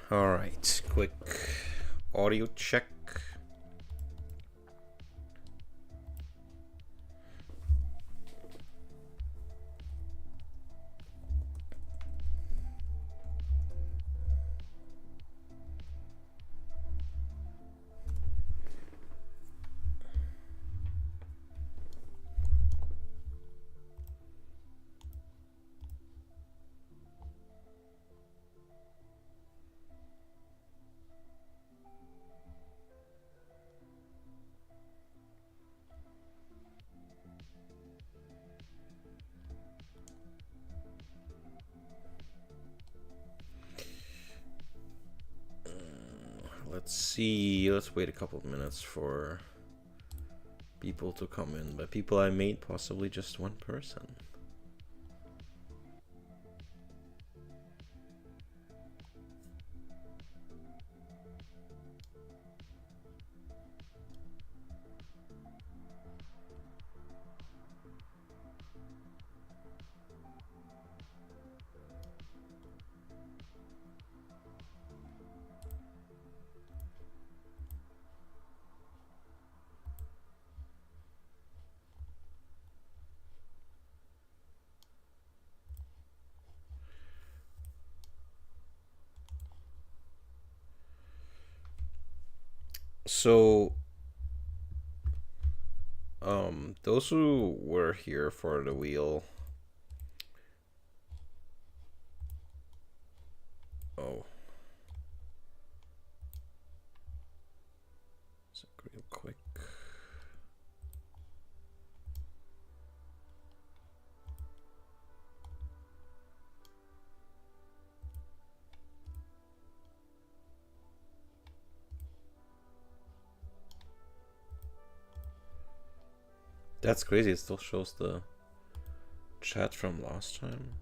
All right, quick audio check. Let's see. Let's wait a couple of minutes for people to come in. By people I made, possibly just one person. So, those who were here for the wheel. Oh. So real quick. That's crazy. It still shows the chat from last time.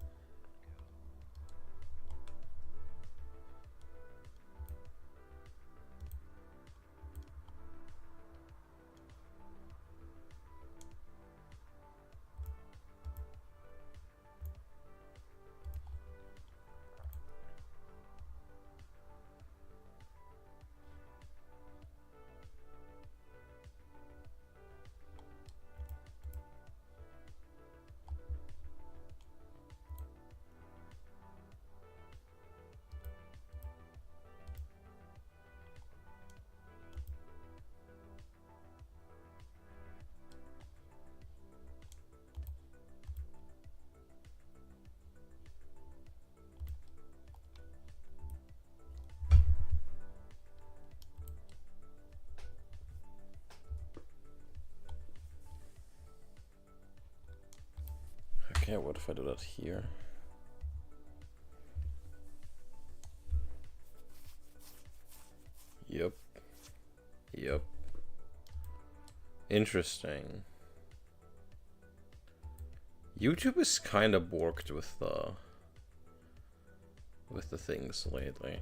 Okay, what if I do that here? Yep. Yep. Interesting. YouTube is kind of borked with the things lately.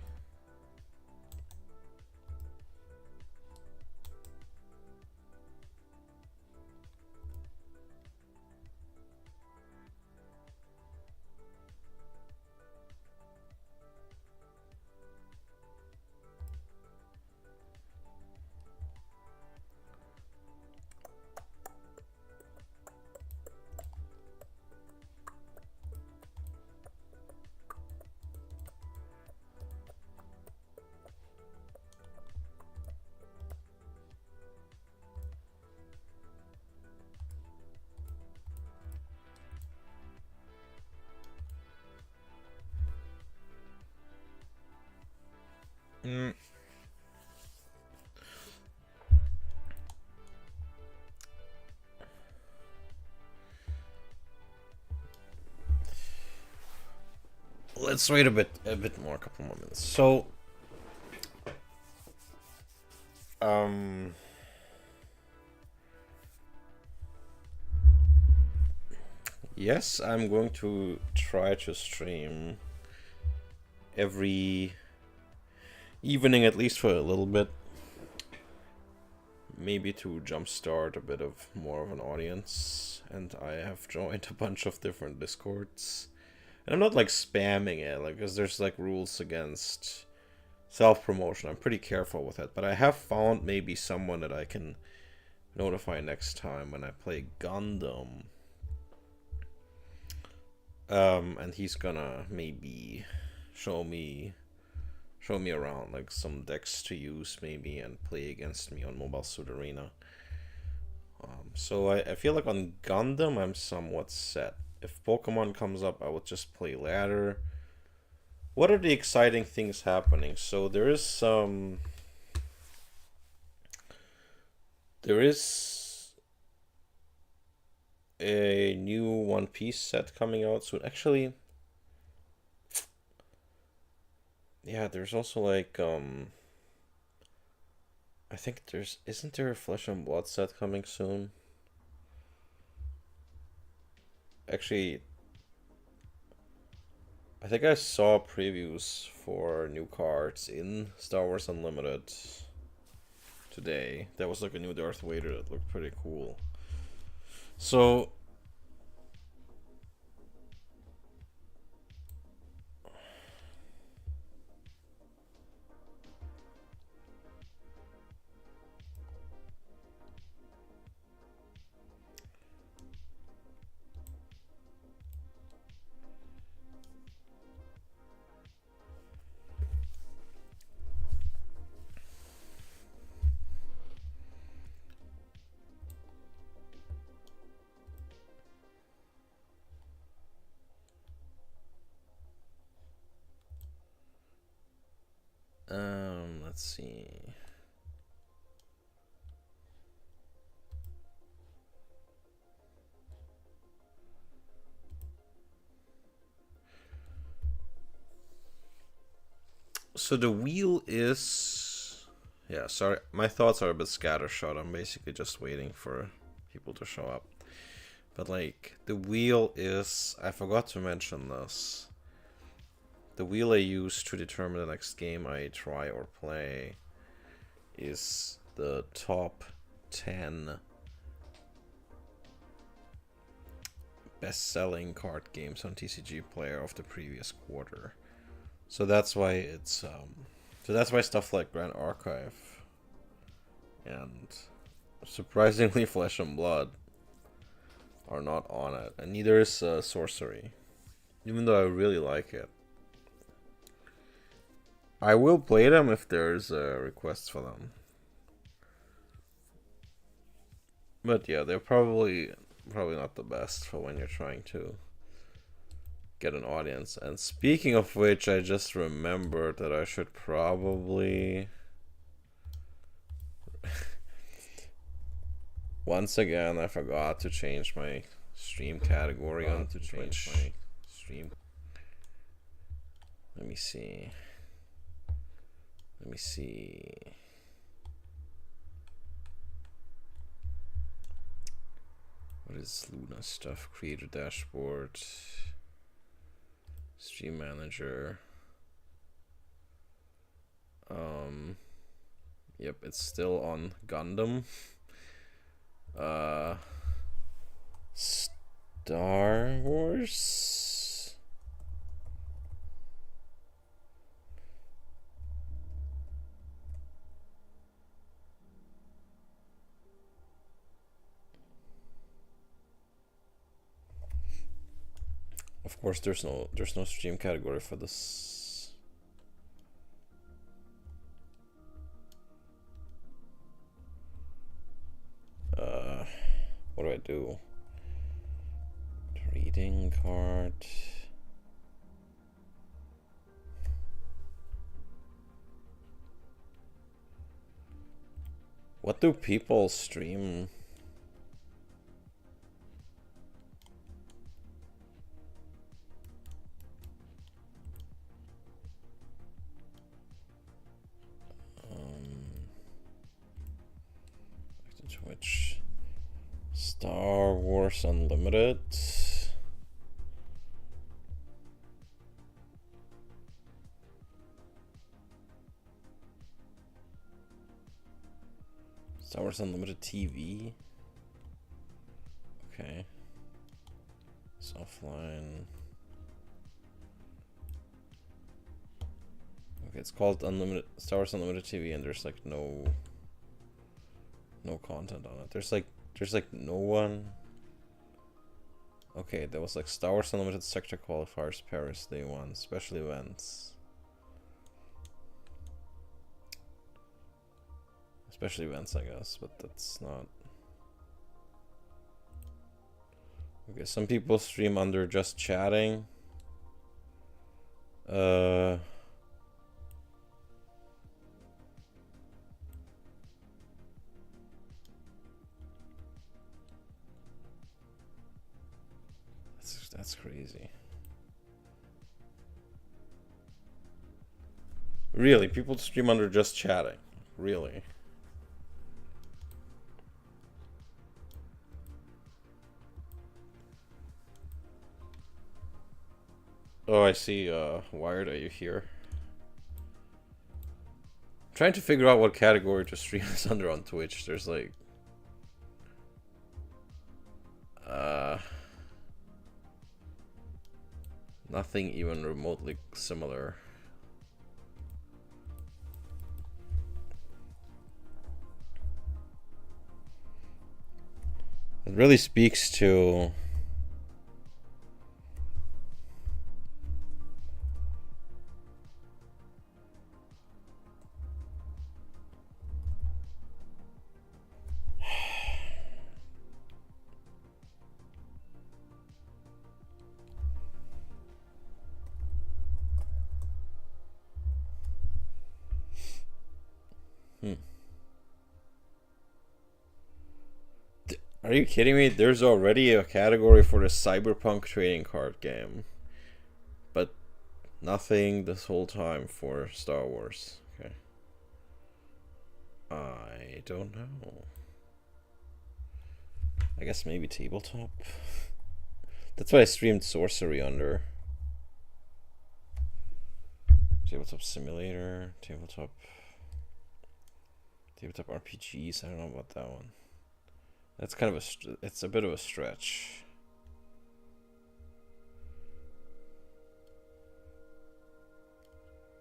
Let's wait a bit more, a couple more minutes. So, yes, I'm going to try to stream every evening, at least for a little bit. Maybe to jumpstart a bit of more of an audience. And I have joined a bunch of different Discords. And I'm not like spamming it, like, because there's like rules against self-promotion. I'm pretty careful with it, but I have found maybe someone that I can notify next time when I play Gundam. And he's gonna maybe show me around like some decks to use maybe and play against me on Mobile Suit Arena. So I feel like on Gundam I'm somewhat set. If Pokemon comes up, I would just play ladder. What are the exciting things happening? So there is a new One Piece set coming out soon. Actually, yeah, there's also like I think isn't there a Flesh and Blood set coming soon? Actually, I think I saw previews for new cards in Star Wars Unlimited today. That was like a new Darth Vader that looked pretty cool. So let's see. So the wheel is... Yeah, sorry. My thoughts are a bit scattershot. I'm basically just waiting for people to show up. But like, the wheel is... I forgot to mention this. The wheel I use to determine the next game I try or play is the top 10 best-selling card games on TCG Player of the previous quarter. So that's why it's so that's why stuff like Grand Archive and surprisingly Flesh and Blood are not on it, and neither is Sorcery, even though I really like it. I will play them if there's a request for them. But yeah, they're probably not the best for when you're trying to get an audience. And speaking of which, I just remembered that I should probably once again I forgot to change my stream category on Twitch. My stream. Let me see. What is Luna stuff? Creator dashboard. Stream manager. Yep, it's still on Gundam. Star Wars. Of course, there's no stream category for this. What do I do? Reading card. What do people stream? Twitch. Star Wars Unlimited. Star Wars Unlimited TV. Okay. It's offline. it's called Unlimited Star Wars Unlimited TV, and there's like no content on it. There's like no one. Okay, there was like Star Wars Unlimited Sector Qualifiers Paris Day 1 special events. Special events, I guess, but that's not. Okay, some people stream under just chatting. That's crazy. Really, people stream under just chatting. Really. Oh, I see. Wired, are you here? I'm trying to figure out what category to stream this under on Twitch. There's like... nothing even remotely similar. It really speaks to... Are you kidding me? There's already a category for the Cyberpunk trading card game. But nothing this whole time for Star Wars. Okay. I don't know. I guess maybe tabletop. That's what I streamed Sorcery under. Tabletop Simulator, tabletop RPGs. I don't know about that one. That's kind of it's a bit of a stretch.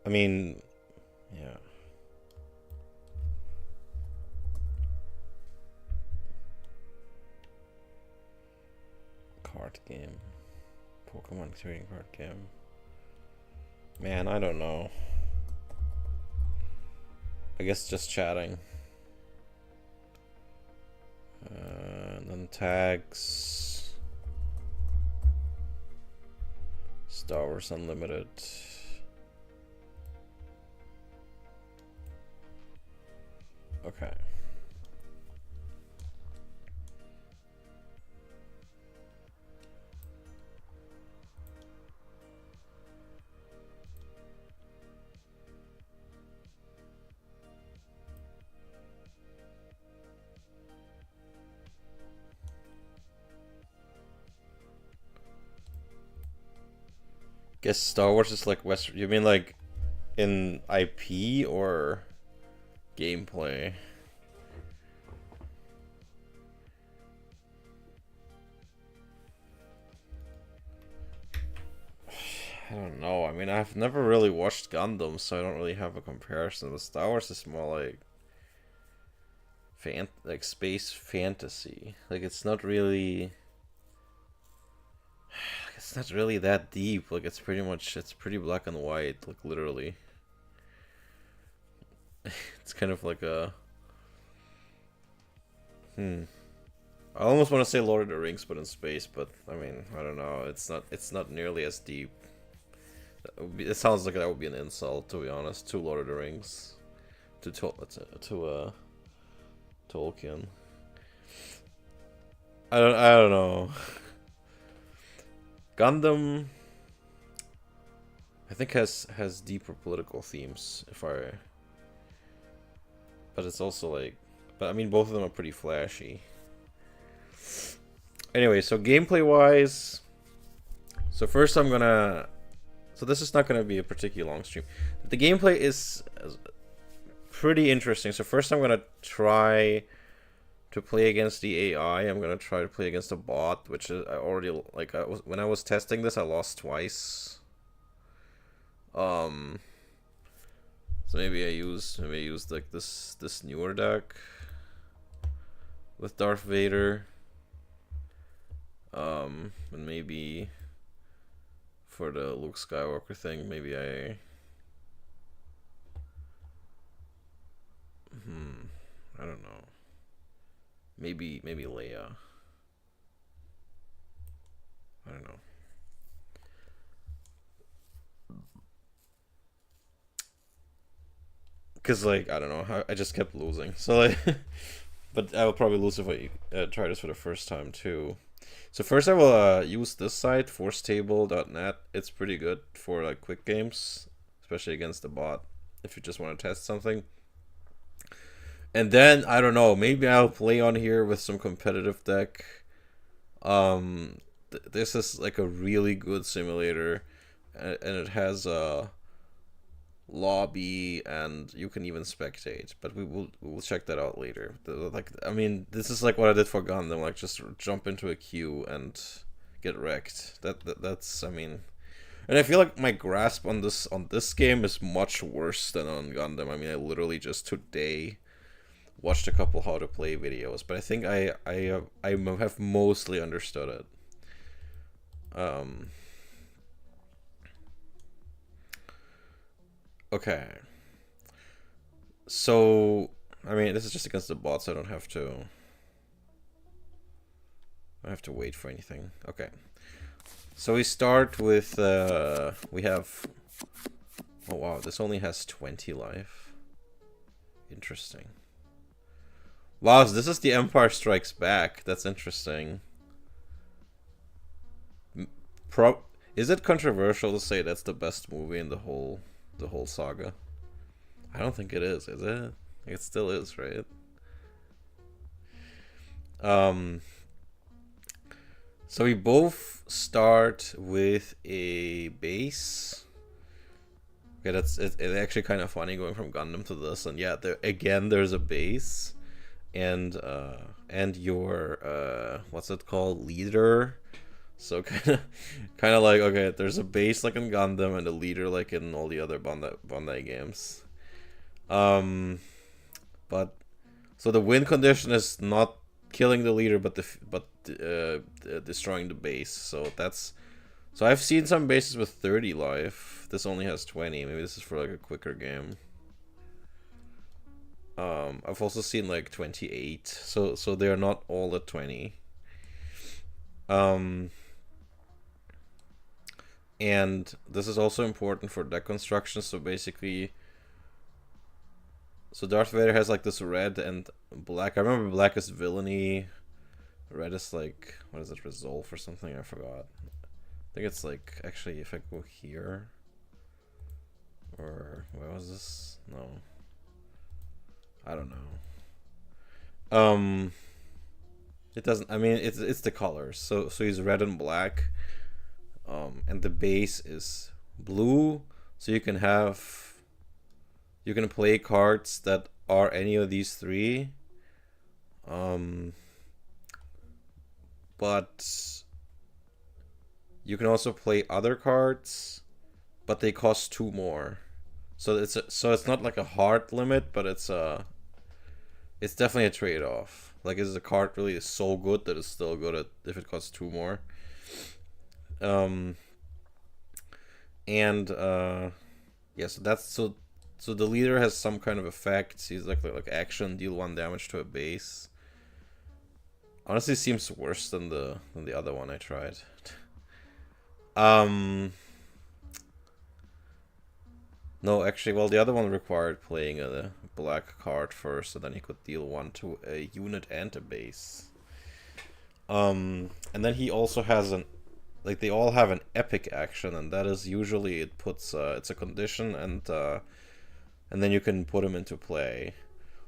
I mean, yeah. Card game. Pokemon trading card game. Man, I don't know. I guess just chatting. And then tags. Star Wars Unlimited. Okay. Guess Star Wars is like Western. You mean like in IP or gameplay? I don't know. I mean, I've never really watched Gundam, so I don't really have a comparison. But Star Wars is more like space fantasy. Like it's not really. It's not really that deep. Like it's pretty black and white. Like literally. It's kind of like a. I almost want to say Lord of the Rings, but in space. But I mean, I don't know. It's not nearly as deep. It sounds like that would be an insult, to be honest, to Lord of the Rings, to Tolkien. I don't know. Gundam, I think has deeper political themes. But it's also like, but I mean, both of them are pretty flashy. Anyway, so gameplay wise, so first I'm gonna. So this is not going to be a particularly long stream. The gameplay is pretty interesting. So first I'm going to try to play against the AI. I'm going to try to play against a bot, which is, I already, like, when I was testing this, I lost twice. So maybe I use like this newer deck with Darth Vader. And maybe for the Luke Skywalker thing, maybe I don't know. Maybe Leia. I don't know. Cause like I don't know, I just kept losing. So like, but I will probably lose if I try this for the first time too. So first I will use this site, forcetable.net. It's pretty good for like quick games, especially against the bot. If you just want to test something. And then I don't know, maybe I'll play on here with some competitive deck. This is like a really good simulator, and it has a lobby, and you can even spectate. But we will check that out later. Like I mean, this is like what I did for Gundam, like just jump into a queue and get wrecked. That's I mean, and I feel like my grasp on this game is much worse than on Gundam. I mean, I literally just today watched a couple how to play videos, but I think I have mostly understood it. Okay. So I mean, this is just against the bots. So I don't have to wait for anything. Okay. So we start with we have. Oh wow, this only has 20 life. Interesting. Wow, so this is the Empire Strikes Back. That's interesting. Is it controversial to say that's the best movie in the whole saga? I don't think it is it? It still is, right? So we both start with a base. Okay, it's actually kind of funny going from Gundam to this, and yeah, there's a base. And your what's it called, leader. So kind of like, okay, there's a base like in Gundam and a leader like in all the other Bandai games. But so the win condition is not killing the leader, but destroying the base. So I've seen some bases with 30 life. This only has 20. Maybe this is for like a quicker game. I've also seen like 28, so they're not all at 20. And this is also important for deck construction. So basically, so Darth Vader has like this red and black. I remember black is villainy, red is like, what is it, resolve or something? I forgot. I think it's like, actually, if I go here, or where was this? No. I don't know. It doesn't. I mean, it's the colors. So he's red and black. And the base is blue. So you can play cards that are any of these three. But you can also play other cards, but they cost 2 more. So it's not like a hard limit, but it's definitely a trade-off. Like, is the card really so good that it's still good if it costs 2 more? Yeah, so that's so the leader has some kind of effect. He's like action, deal 1 damage to a base. Honestly, seems worse than the other one I tried. No, actually, well, the other one required playing a black card first, so then he could deal 1 to a unit and a base. And then he also has like, they all have an epic action, and that is usually it puts it's a condition, and then you can put him into play.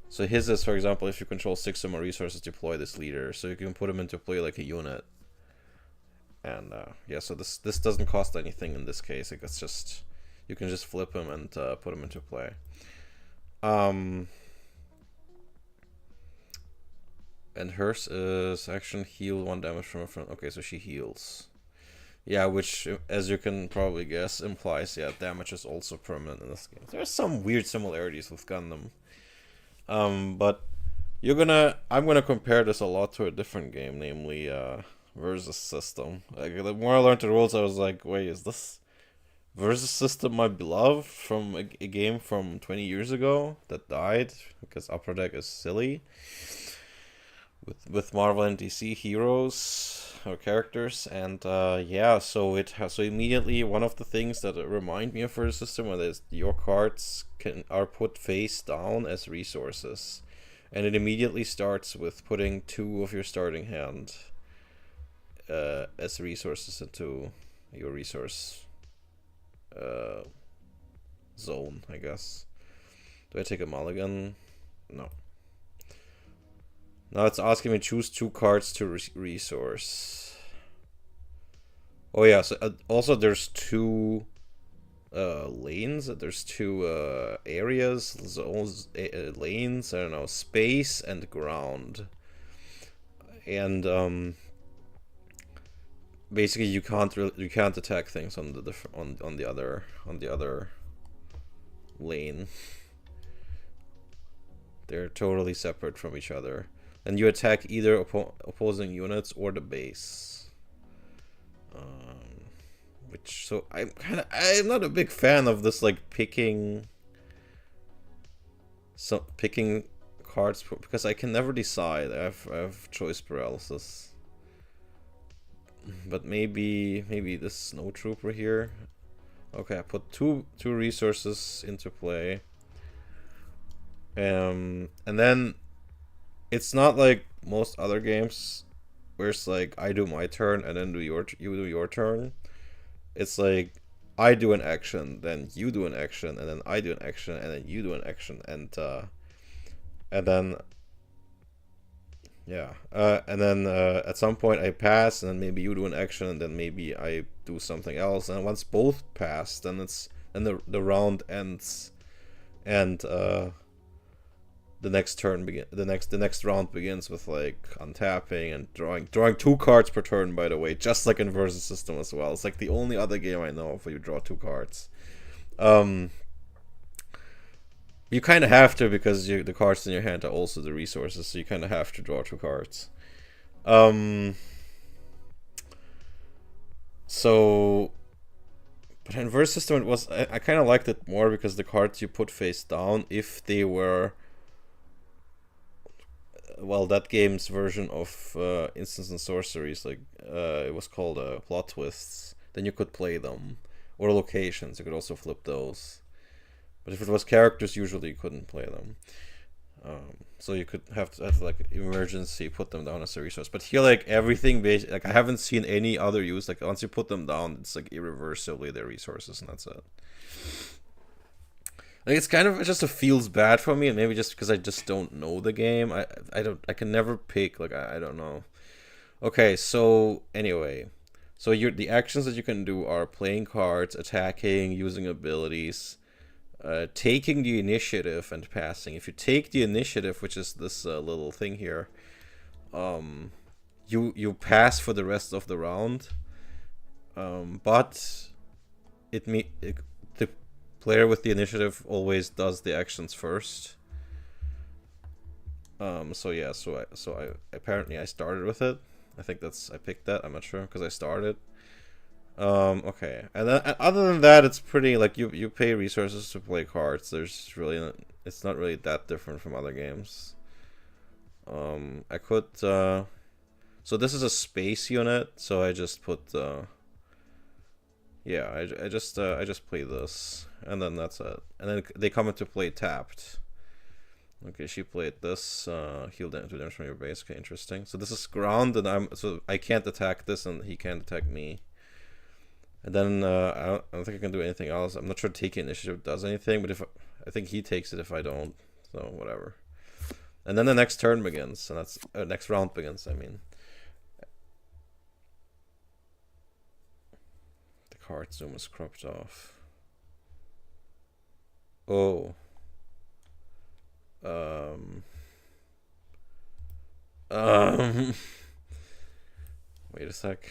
So his is, for example, if you control 6 or more resources, deploy this leader, so you can put him into play like a unit. And yeah, so this doesn't cost anything in this case. Like, it's just, you can just flip him and put him into play. And hers is action, heal 1 damage from a front. Okay, so she heals. Yeah, which, as you can probably guess, implies, yeah, damage is also permanent in this game. There's some weird similarities with Gundam. But I'm gonna compare this a lot to a different game, namely, Versus System. Like, the more I learned the rules, I was like, wait, is this Versus System my beloved from a game from 20 years ago that died because Upper Deck is silly? With Marvel and DC heroes or characters, and yeah, so immediately one of the things that remind me of Versus System is your cards are put face down as resources, and it immediately starts with putting 2 of your starting hand as resources into your resource zone, I guess. Do I take a mulligan? No. Now it's asking me choose 2 cards to resource. Oh yeah, so also there's 2 lanes. There's 2 areas, zones, lanes. I don't know, space and ground. And basically you can't attack things on the other lane. They're totally separate from each other. And you attack either opposing units or the base. So I'm not a big fan of this, like, picking cards because I can never decide. I have choice paralysis. But maybe this snow trooper here. Okay, I put two resources into play. And then it's not like most other games where it's like I do my turn and then you do your turn. It's like I do an action, then you do an action, and then I do an action, and then you do an action, and then yeah, and then at some point I pass, and then maybe you do an action, and then maybe I do something else, and once both pass, then the round ends, and the next round begins with, like, untapping and drawing 2 cards per turn, by the way, just like in Versus System as well. It's like the only other game I know of where you draw 2 cards. You kind of have to, because the cards in your hand are also the resources, so you kind of have to draw 2 cards. So, but in Versus System, I kind of liked it more because the cards you put face down, if they were, well, that game's version of instants and sorceries, like it was called plot twists, then you could play them, or locations, you could also flip those. But if it was characters, usually you couldn't play them. So you could have to like emergency put them down as a resource. But here, like, everything like I haven't seen any other use. Like, once you put them down, it's like irreversibly their resources, and that's it. Like, it's kind of, it just feels bad for me, and maybe just because I just don't know the game. I can never pick, like, I don't know. Okay, so anyway, so the actions that you can do are playing cards, attacking, using abilities, taking the initiative, and passing. If you take the initiative, which is this little thing here, you pass for the rest of the round, but the player with the initiative always does the actions first. So yeah, so I apparently I started with it. I think I picked that. I'm not sure because I started. Okay, and then other than that, it's pretty, like, you pay resources to play cards. It's not really that different from other games. I could so this is a space unit, so I just put yeah, I just play this, and then that's it. And then they come into play tapped. Okay, she played this. Heal them to damage from your base. Okay, interesting. So this is ground, and I can't attack this, and he can't attack me. And then I don't think I can do anything else. I'm not sure taking initiative does anything, but I think he takes it if I don't. So whatever. And then the next turn begins, and that's next round begins. I mean, the card zoom is cropped off. Oh. Wait a sec.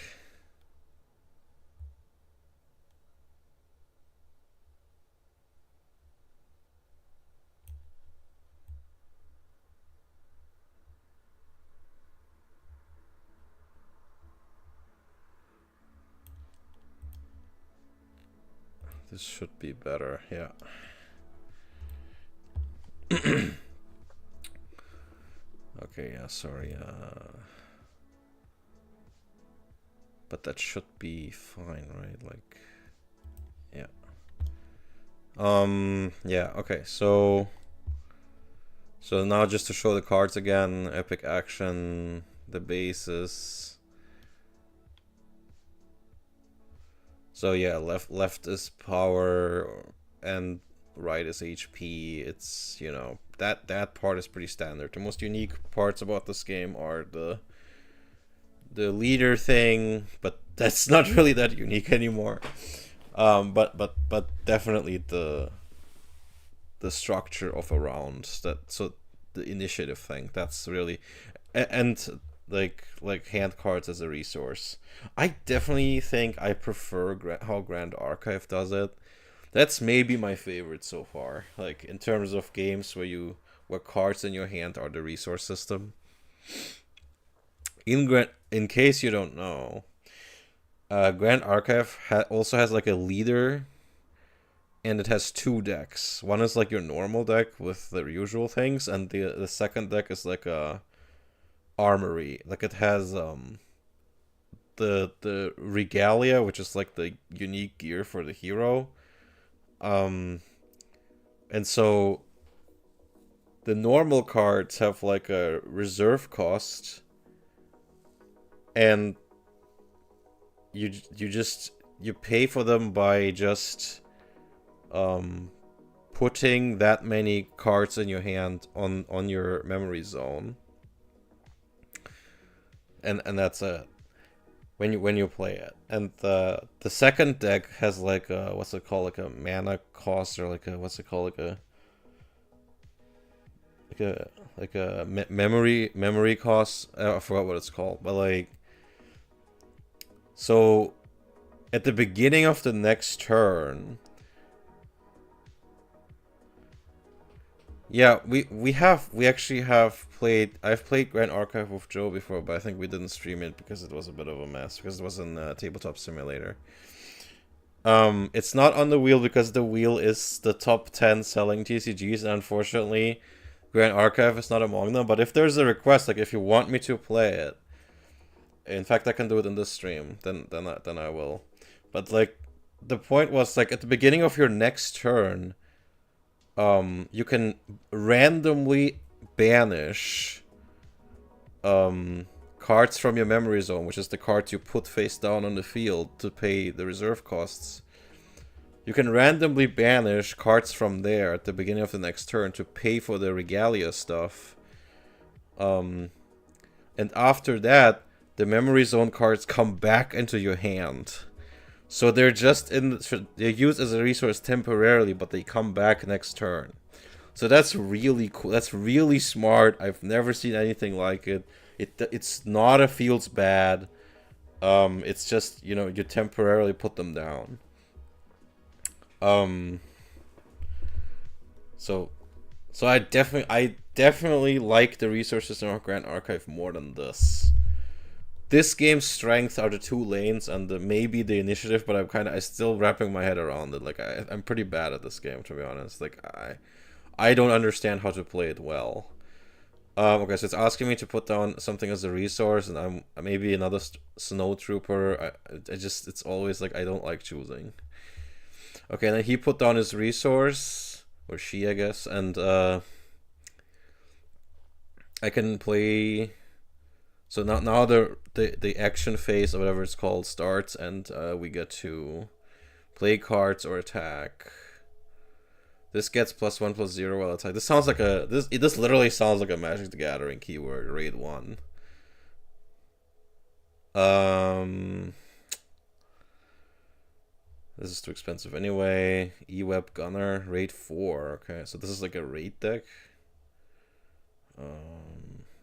This should be better, yeah. Okay, yeah, sorry. But that should be fine, right? Like, yeah. Yeah, okay, so now just to show the cards again, epic action, the bases. So yeah, left is power and right is HP. It's, you know, that part is pretty standard. The most unique parts about this game are the leader thing, but that's not really that unique anymore. But definitely the structure of a round, that, so the initiative thing, that's really, and like hand cards as a resource. I definitely think I prefer how Grand Archive does it. That's maybe my favorite so far, like in terms of games where cards in your hand are the resource system. In case you don't know, Grand Archive also has like a leader, and it has two decks. One is like your normal deck with the usual things, and the second deck is like a armory. Like it has the regalia, which is like the unique gear for the hero. And so the normal cards have like a reserve cost, and you pay for them by just putting that many cards in your hand on your memory zone, and that's it when you play it. And the second deck has like a, what's it called, like a mana cost, or like a, what's it called, like a memory cost. I forgot what it's called, but like, so at the beginning of the next turn, yeah, we actually have played. I've played Grand Archive with Joe before, but I think we didn't stream it because it was a bit of a mess, because it was in Tabletop Simulator. It's not on the wheel because the wheel is the top 10 selling TCGs, and unfortunately, Grand Archive is not among them. But if there's a request, like if you want me to play it, in fact, I can do it in this stream. Then I will. But like, the point was, like, at the beginning of your next turn, you can randomly banish cards from your memory zone, which is the cards you put face down on the field to pay the reserve costs. You can randomly banish cards from there at the beginning of the next turn to pay for the regalia stuff. And after that, the memory zone cards come back into your hand. So they're just they're used as a resource temporarily, but they come back next turn. So that's really cool. That's really smart. I've never seen anything like it. It's not a feels bad. It's just, you know, you temporarily put them down. So I definitely like the resources in our Grand Archive more than this. This game's strengths are the two lanes and maybe the initiative, but I'm still wrapping my head around it. Like, I'm pretty bad at this game, to be honest. Like, I don't understand how to play it well. Okay, so it's asking me to put down something as a resource, and I'm maybe another snow trooper. It's always like, I don't like choosing. Okay, and then he put down his resource, or she, I guess, and I can play. So now the action phase, or whatever it's called, starts, and we get to play cards or attack. This gets +1/+0 while attack. This sounds like this literally sounds like a Magic the Gathering keyword, raid 1. This is too expensive anyway. E-Web Gunner, raid 4. Okay, so this is like a raid deck.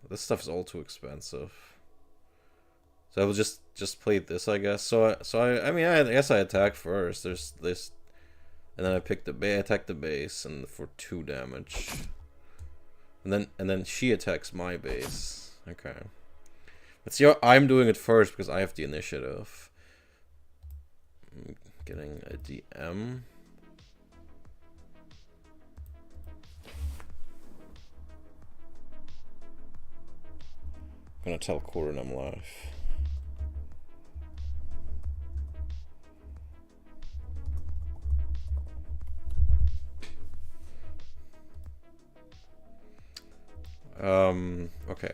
This stuff is all too expensive. So I will just play this, I guess. So I mean, I guess I attack first. There's this, and then I pick the attack the base, and for 2 damage. And then she attacks my base. Okay. Let's see how I'm doing it first because I have the initiative. I'm getting a DM. gonna tell Corin I'm live. Okay.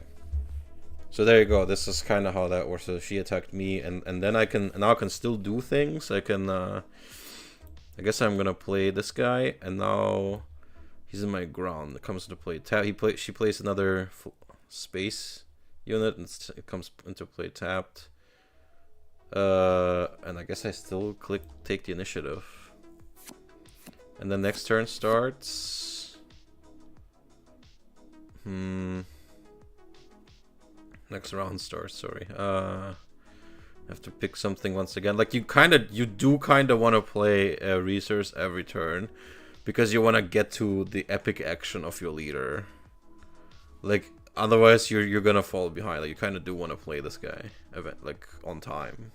So there you go. This is kind of how that works. So she attacked me, and then I can still do things. I can I guess I'm gonna play this guy, and now he's in my ground. It comes into play. She plays another space unit, and it comes into play tapped. And I guess I still take the initiative. And the next turn starts. Next round starts, sorry. I have to pick something once again. Like, you do kind of want to play resource every turn, because you want to get to the epic action of your leader. Like, otherwise you're gonna fall behind. Like, you kind of do want to play this guy like on time.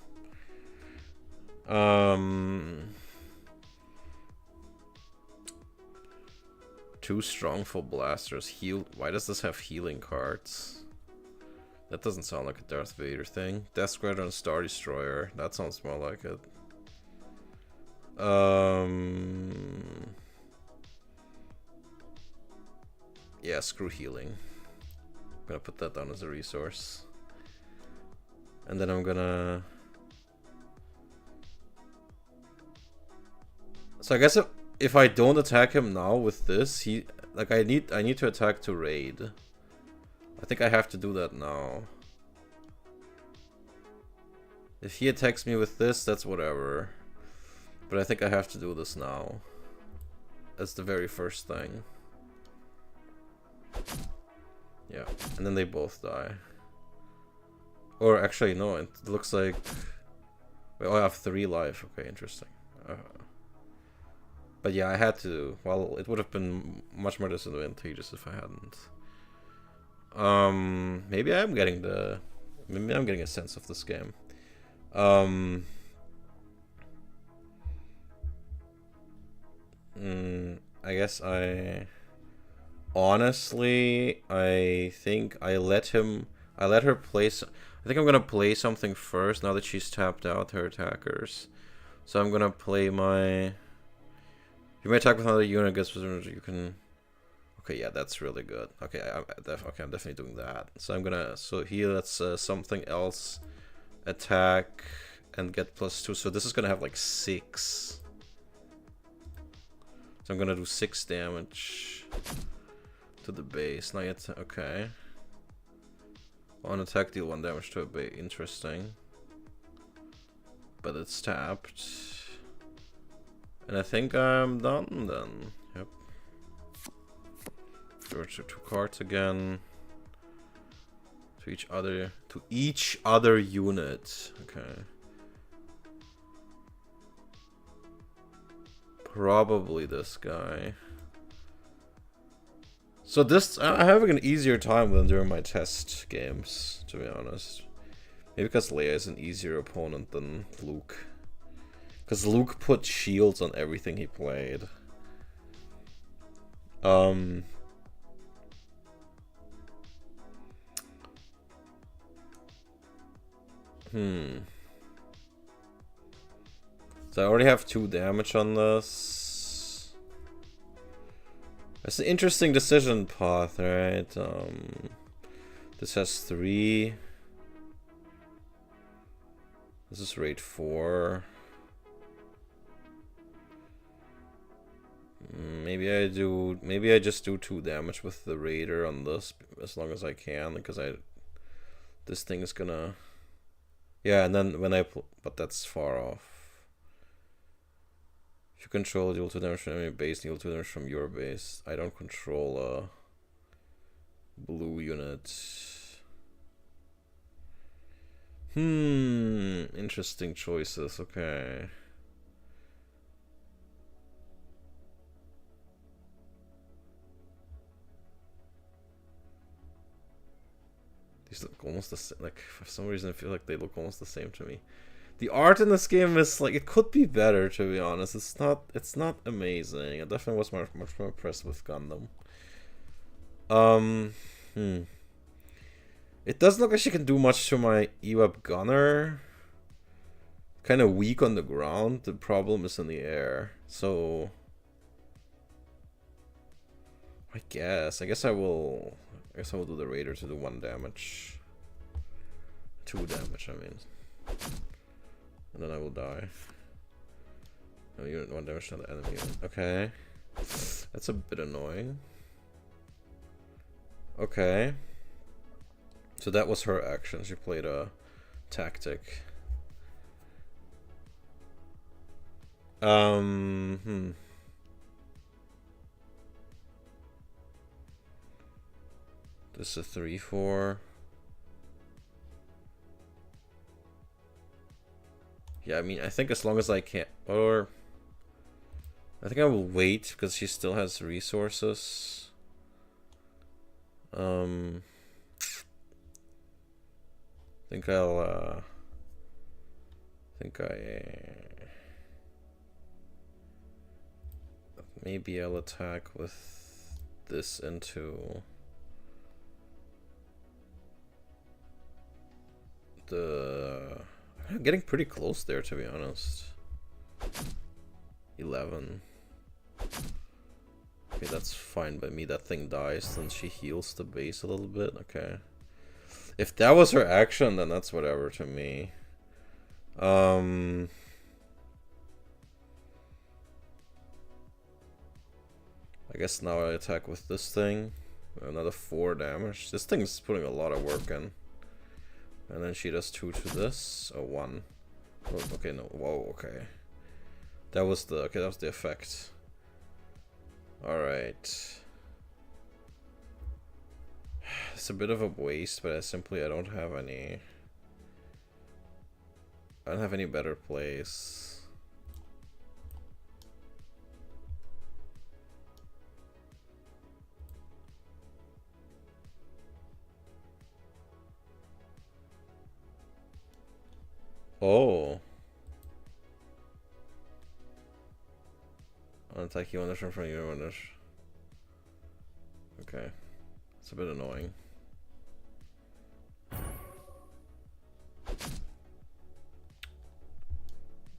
Too strong for blasters. Heal. Why does this have healing cards? That doesn't sound like a Darth Vader thing. Death Squadron and Star Destroyer. That sounds more like it. Yeah, screw healing. I'm gonna put that down as a resource. And then I'm gonna... So I guess if I don't attack him now with this, I need to attack to raid. I think I have to do that now. If he attacks me with this, that's whatever. But I think I have to do this now. That's the very first thing. Yeah, and then they both die. Or actually, no, it looks like... Wait, oh, I have 3 life. Okay, interesting. But yeah, I had to. Well, it would have been much more disadvantageous if I hadn't. Maybe I'm getting a sense of this game. I guess honestly, I think I let her play. I think I'm gonna play something first now that she's tapped out her attackers. So I'm gonna play my... You may attack with another unit against you can... Okay, yeah, that's really good. Okay, I'm definitely doing that. So I'm gonna... So here, that's something else. Attack and get +2. So this is gonna have like 6. So I'm gonna do 6 damage to the base. Now yet, okay. On attack, deal 1 damage to a base. Interesting. But it's tapped. And I think I'm done then. Yep. Draw 2 cards again. To each other unit. Okay. Probably this guy. So this, I'm having an easier time than during my test games, to be honest. Maybe because Leia is an easier opponent than Luke. Because Luke put shields on everything he played. So I already have 2 damage on this. It's an interesting decision path, right? This has 3. This is rate 4. Maybe I just do 2 damage with the Raider on this as long as I can, because this thing is gonna... Yeah, and then when but that's far off. If you control, deal 2 damage from enemy base, deal 2 damage from your base. I don't control a blue unit. Interesting choices, okay. These look almost the same. Like, for some reason I feel like they look almost the same to me. The art in this game is like, it could be better, to be honest. It's not amazing. I definitely was much more impressed with Gundam. It doesn't look like she can do much to my EWAP gunner. Kind of weak on the ground. The problem is in the air. So I guess I will do the Raider to do 1 damage. 2 damage, I mean. And then I will die. No, unit 1 damage to the enemy unit. Okay. That's a bit annoying. Okay. So that was her action. She played a tactic. This is a 3-4. Yeah, I mean, I think as long as I can't, or I think I will wait because she still has resources. I think maybe I'll attack with this into the. I'm getting pretty close there, to be honest. 11. Okay, that's fine by me. That thing dies, then she heals the base a little bit. Okay. If that was her action, then that's whatever to me. I guess now I attack with this thing. Another 4 damage. This thing is putting a lot of work in. And then she does 2 to this. Oh, 1. Oh, okay, no. Whoa, okay. That was the effect. Alright. It's a bit of a waste, but I don't have any. I don't have any better plays. Oh. Unattack you wonders from front of your wonders. Okay. It's a bit annoying.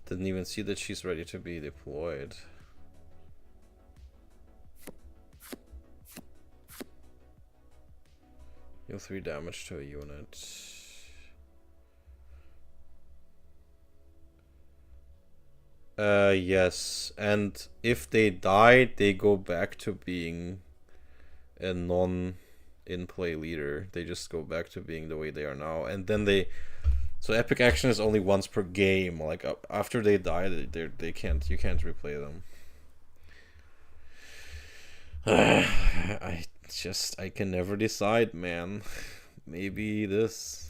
Didn't even see that she's ready to be deployed. Deal 3 damage to a unit. Yes, and if they die, they go back to being a non-in-play leader. They just go back to being the way they are now, and then so epic action is only once per game. Like after they die, you can't replay them. I can never decide, man. Maybe this.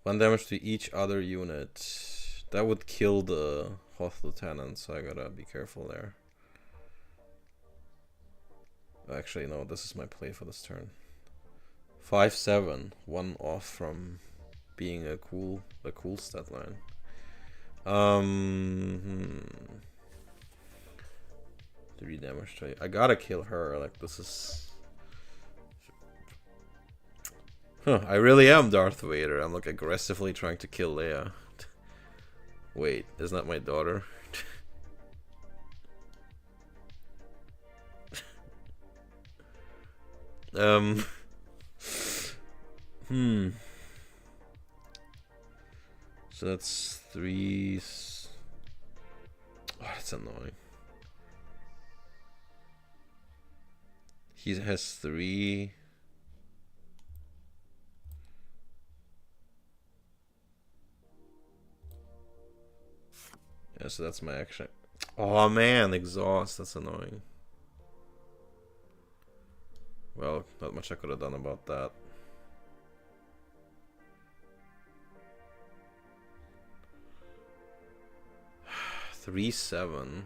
One damage to each other unit. That would kill the Hoth Lieutenant, so I gotta be careful there. Actually, no, this is my play for this turn. 5-7, 1 off from being a cool stat line. 3 damage to you. I gotta kill her. Like, this is. Huh, I really am Darth Vader. I'm like aggressively trying to kill Leia. Wait, isn't that my daughter? So that's 3. Oh, that's annoying. He has 3. Yeah, so that's my action. Oh man, exhaust. That's annoying. Well, not much I could have done about that. Three, 7.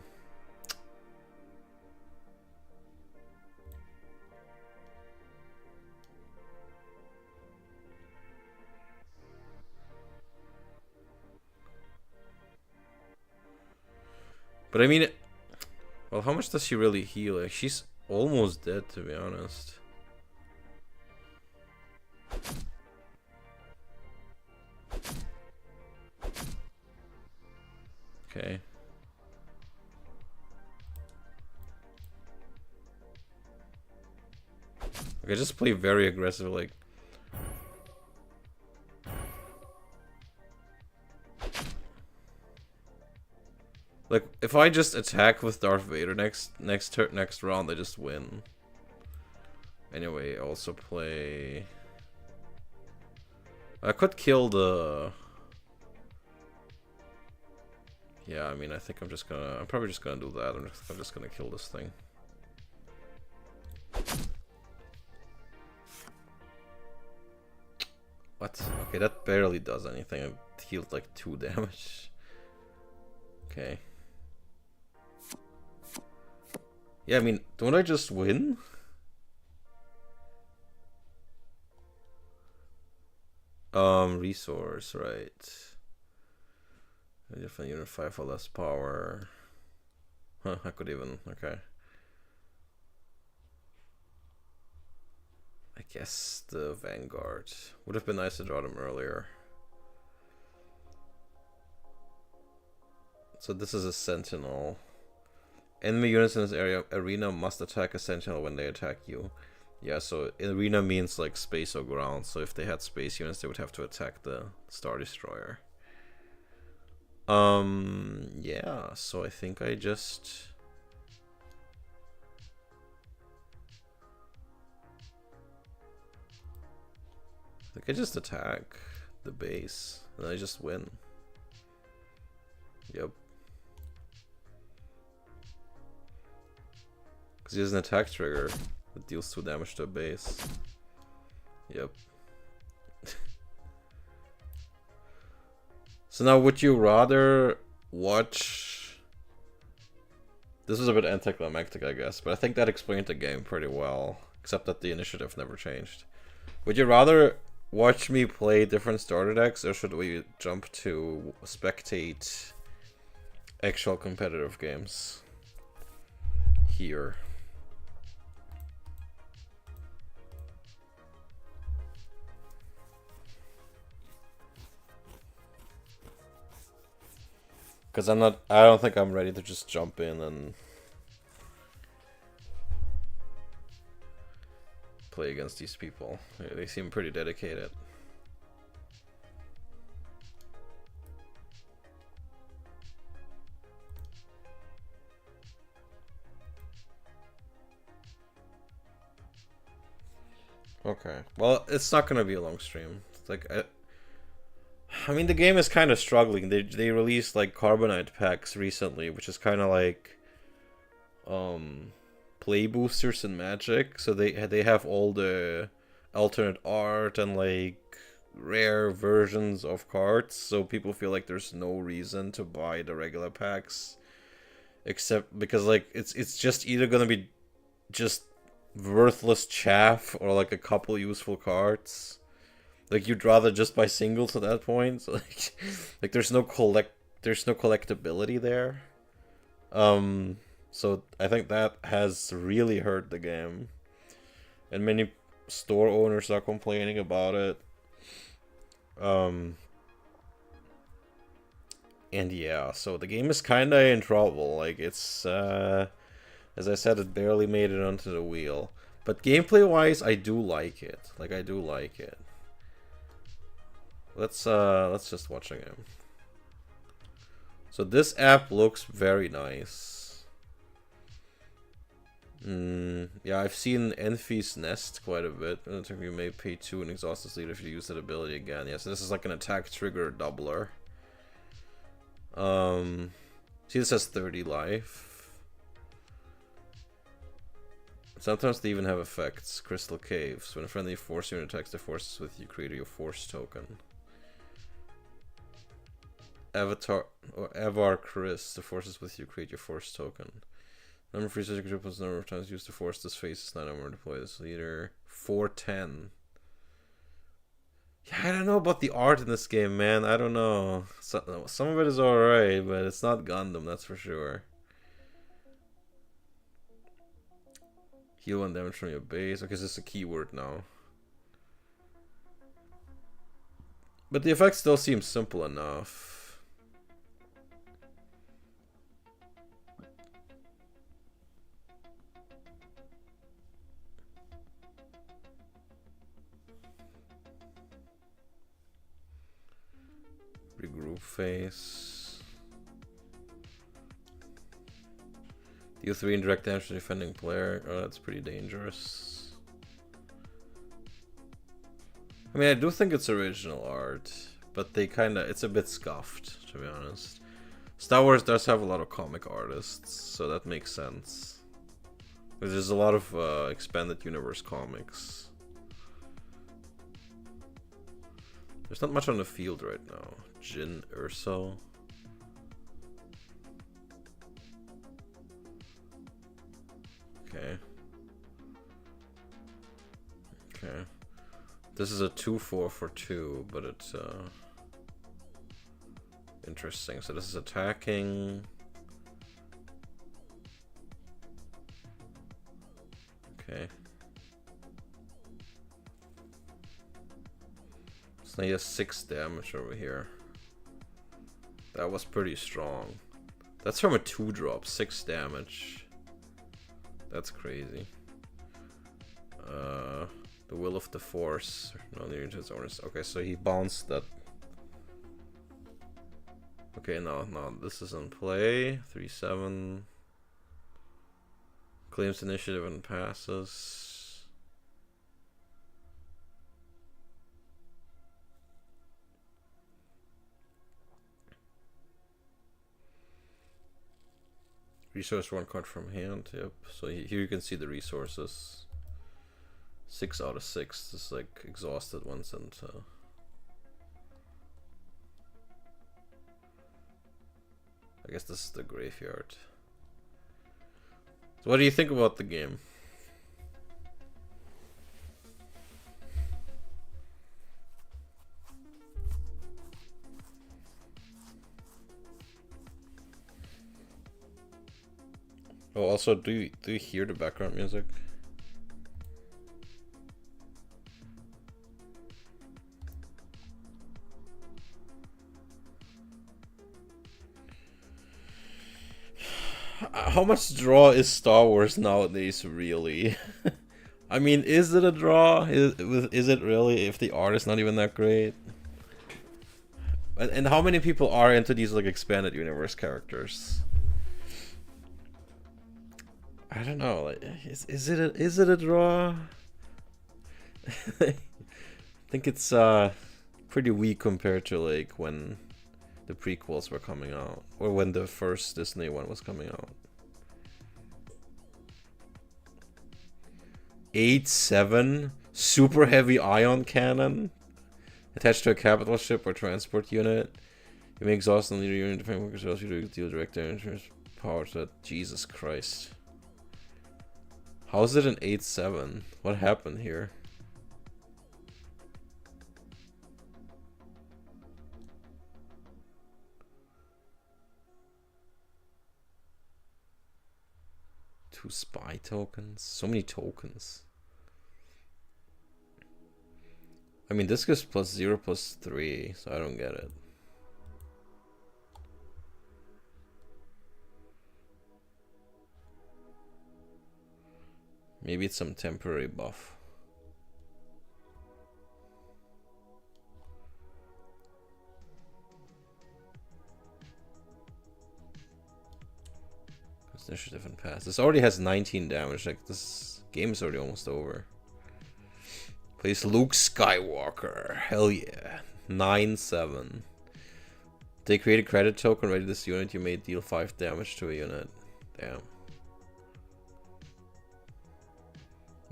But I mean, well, how much does she really heal? Like, she's almost dead, to be honest. Okay. Okay, just play very aggressive, like. Like, if I just attack with Darth Vader next round, I just win. Anyway, also play. I could kill the. Yeah, I mean, I think I'm probably just gonna do that. I'm just gonna kill this thing. What? Okay, that barely does anything. It healed like 2 damage. Okay. Yeah, I mean, don't I just win? Resource, right. A different unit 5 for less power. Huh, I could even, okay. I guess the Vanguard. Would have been nice to draw them earlier. So this is a Sentinel. Enemy units in this arena must attack a Sentinel when they attack you. Yeah, so arena means like space or ground. So if they had space units, they would have to attack the Star Destroyer. Yeah, so I think I just... attack the base, and I just win. Yep. Because he has an attack trigger that deals 2 damage to a base. Yep. So now, would you rather watch... This was a bit anticlimactic, I guess, but I think that explained the game pretty well. Except that the initiative never changed. Would you rather watch me play different starter decks, or should we jump to spectate actual competitive games here? Because I don't think I'm ready to just jump in and play against these people. They seem pretty dedicated. Okay. Well, it's not gonna be a long stream. It's like I mean, the game is kind of struggling. They released like Carbonite packs recently, which is kind of like play boosters in Magic. So they have all the alternate art and like rare versions of cards. So people feel like there's no reason to buy the regular packs, except because like it's just either gonna be just worthless chaff or like a couple useful cards. Like, you'd rather just buy singles at that point. So, like there's no collectability there. So I think that has really hurt the game, and many store owners are complaining about it. And yeah, so the game is kind of in trouble. Like, it's as I said, it barely made it onto the wheel. But gameplay wise, I do like it. Like, I do like it. Let's just watch a game. So this app looks very nice. Yeah, I've seen Enfi's Nest quite a bit. You may pay 2 and exhaust this leader if you use that ability again. Yeah, so this is like an attack trigger doubler. See, this has 30 life. Sometimes they even have effects. Crystal Caves. When a friendly force unit attacks the forces with you, create your force token. Avatar or Avar Chris, the forces with you, create your force token. Number of research group was the number of times used to force this phase is not number to deploy this leader. 410. Yeah, I don't know about the art in this game, man. I don't know. Some of it is alright, but it's not Gundam, that's for sure. Heal 1 damage from your base. Okay, this is a keyword now. But the effect still seems simple enough. Regroup phase. Deal 3 indirect damage to defending player. Oh, that's pretty dangerous. I mean, I do think it's original art, but they it's a bit scuffed, to be honest. Star Wars does have a lot of comic artists, so that makes sense. There's a lot of expanded universe comics. There's not much on the field right now. Jin Urso. Okay. Okay. This is a 2/4 for 2, but it's interesting. So this is attacking. Okay. So now he has 6 damage over here. That was pretty strong. That's from a 2-drop, 6 damage. That's crazy. The Will of the Force. No, into its owners. Okay, so he bounced that. Okay, no, this is in play. 3/7. Claims initiative and passes. Resource 1 card from hand. Yep. So here you can see the resources. 6 out of 6. This is like exhausted ones, and I guess this is the graveyard. So what do you think about the game? Oh, also, do you hear the background music? How much draw is Star Wars nowadays, really? I mean, is it a draw? Is it really, if the art is not even that great? And how many people are into these like expanded universe characters? I don't know. Like, is it a draw? I think it's pretty weak compared to like when the prequels were coming out, or when the first Disney one was coming out. 8/7 super heavy ion cannon attached to a capital ship or transport unit. You may exhaust the leader unit defending because else you do deal direct damage power to that. Jesus Christ. How is it an 8/7? What happened here? Two spy tokens. So many tokens. I mean, this gives +0/+3, so I don't get it. Maybe it's some temporary buff. Initiative and pass. This already has 19 damage. Like, this game is already almost over. Plays Luke Skywalker. Hell yeah. 9/7. They create a credit token. Ready this unit. You may deal 5 damage to a unit. Damn.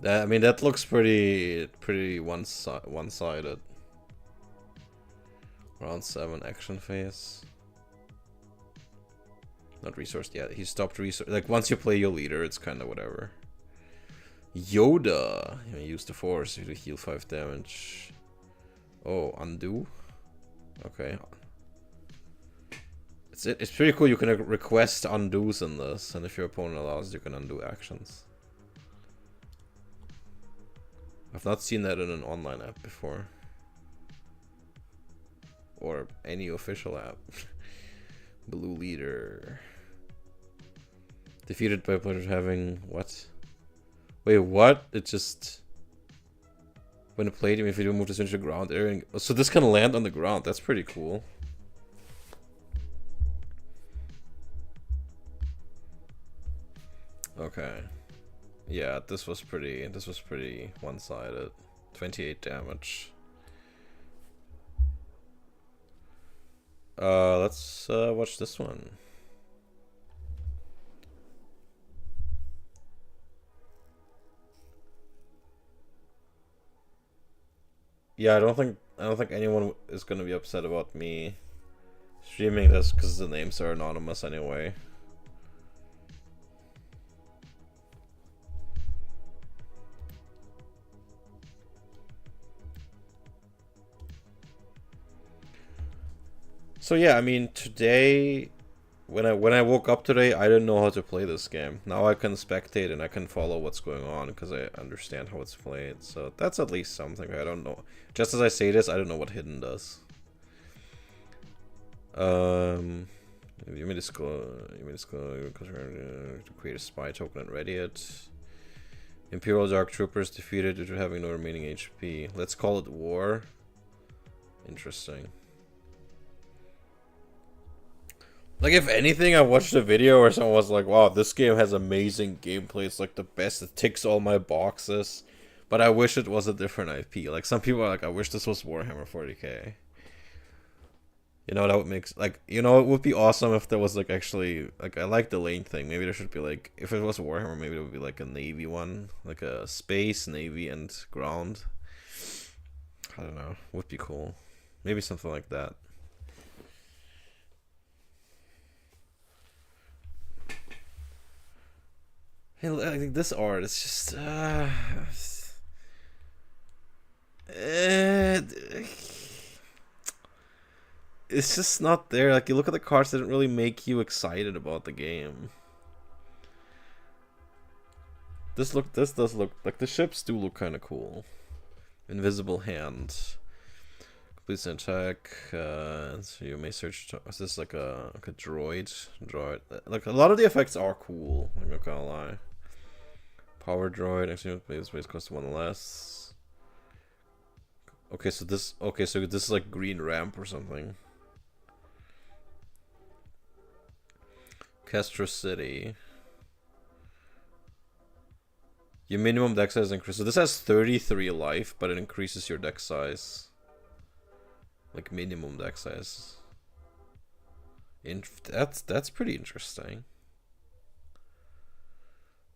That, I mean, that looks pretty one-sided. Round 7 action phase. Not resourced yet. He stopped resource. Like, once you play your leader, it's kind of whatever. Yoda. You may use the force to heal 5 damage. Oh, undo. Okay. It's pretty cool. You can request undos in this, and if your opponent allows, you can undo actions. I've not seen that in an online app before. Or any official app. Blue leader. Defeated by players having what? Wait, what? It just when it played him, if you do move to center ground area, so this can land on the ground. That's pretty cool. Okay. Yeah, this was pretty one-sided. 28 damage. Let's watch this one. Yeah, I don't think anyone is gonna be upset about me streaming this because the names are anonymous anyway. So yeah, I mean today, when I woke up today, I didn't know how to play this game. Now I can spectate and I can follow what's going on because I understand how it's played. So that's at least something. I don't know. Just as I say this, I don't know what hidden does. You may disclose to create a spy token and ready it. Imperial Dark Troopers defeated due to having no remaining HP. Let's call it war. Interesting. Like, if anything, I watched a video where someone was like, wow, this game has amazing gameplay. It's like the best. It ticks all my boxes. But I wish it was a different IP. Like, some people are like, I wish this was Warhammer 40k. You know, that would make, like, you know, it would be awesome if there was, like, actually, like, I like the lane thing. Maybe there should be, like, if it was Warhammer, maybe it would be, like, a Navy one. Like, a space, Navy, and ground. I don't know. Would be cool. Maybe something like that. Hey, I think this art is just it's just not there. Like, you look at the cards, they didn't really make you excited about the game. This does look like the ships do look kind of cool. Invisible hand. Completes an attack. So you may search. Is this like a droid? Like, a lot of the effects are cool. I'm not gonna lie. Power droid, actually space costs 1 less. Okay, so this is like green ramp or something. Castro City. Your minimum deck size increases. So this has 33 life, but it increases your deck size. Like, minimum deck size. That's pretty interesting.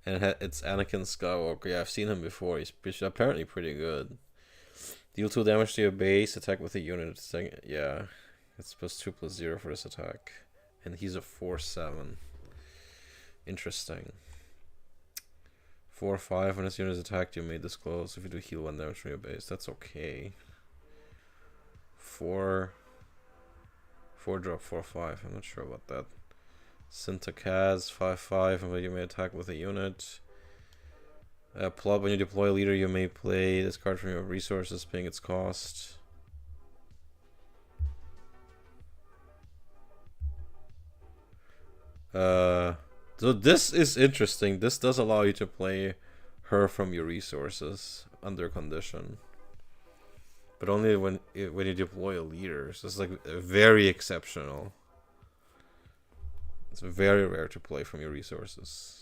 And it's Anakin Skywalker. Yeah, I've seen him before. He's apparently pretty good. Deal 2 damage to your base. Attack with a unit. Yeah. It's +2 +0 for this attack. And he's a 4/7. Interesting. 4/5. When this unit is attacked, you may disclose. If you do heal 1 damage from your base. That's okay. 4 drop 4/5. I'm not sure about that. Syntakaz 5/5, and you may attack with a unit. Plot, when you deploy a leader, you may play this card from your resources, paying its cost. So this is interesting. This does allow you to play her from your resources under condition, but only when you deploy a leader. So it's like very exceptional. It's very rare to play from your resources.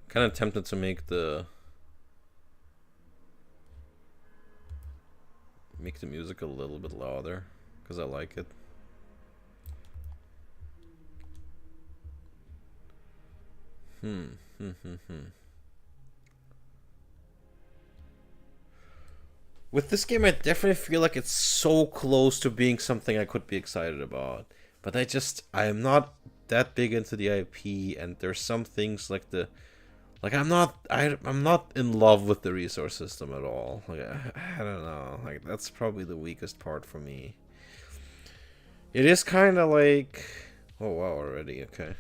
Kind of tempted to make the music a little bit louder because I like it. With this game, I definitely feel like it's so close to being something I could be excited about. But I am not that big into the IP, and there's some things like I'm not in love with the resource system at all. Like I don't know. Like that's probably the weakest part for me. It is kind of like, oh wow, already okay.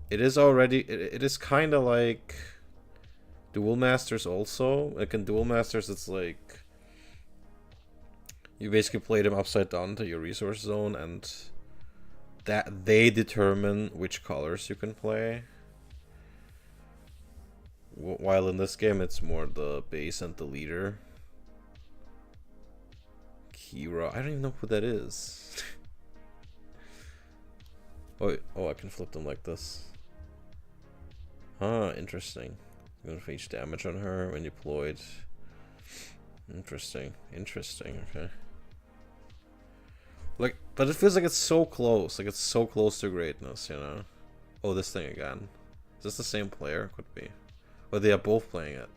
It is kind of like Duel Masters also. Like in Duel Masters, it's like you basically play them upside down to your resource zone, and that they determine which colors you can play. While in this game, it's more the base and the leader. Kira, I don't even know who that is. Oh, I can flip them like this. Huh, interesting. You're gonna face damage on her when deployed. Interesting, okay. Like, but it feels like it's so close. Like it's so close to greatness, you know? Oh, this thing again. Is this the same player? Could be. Or they are both playing it.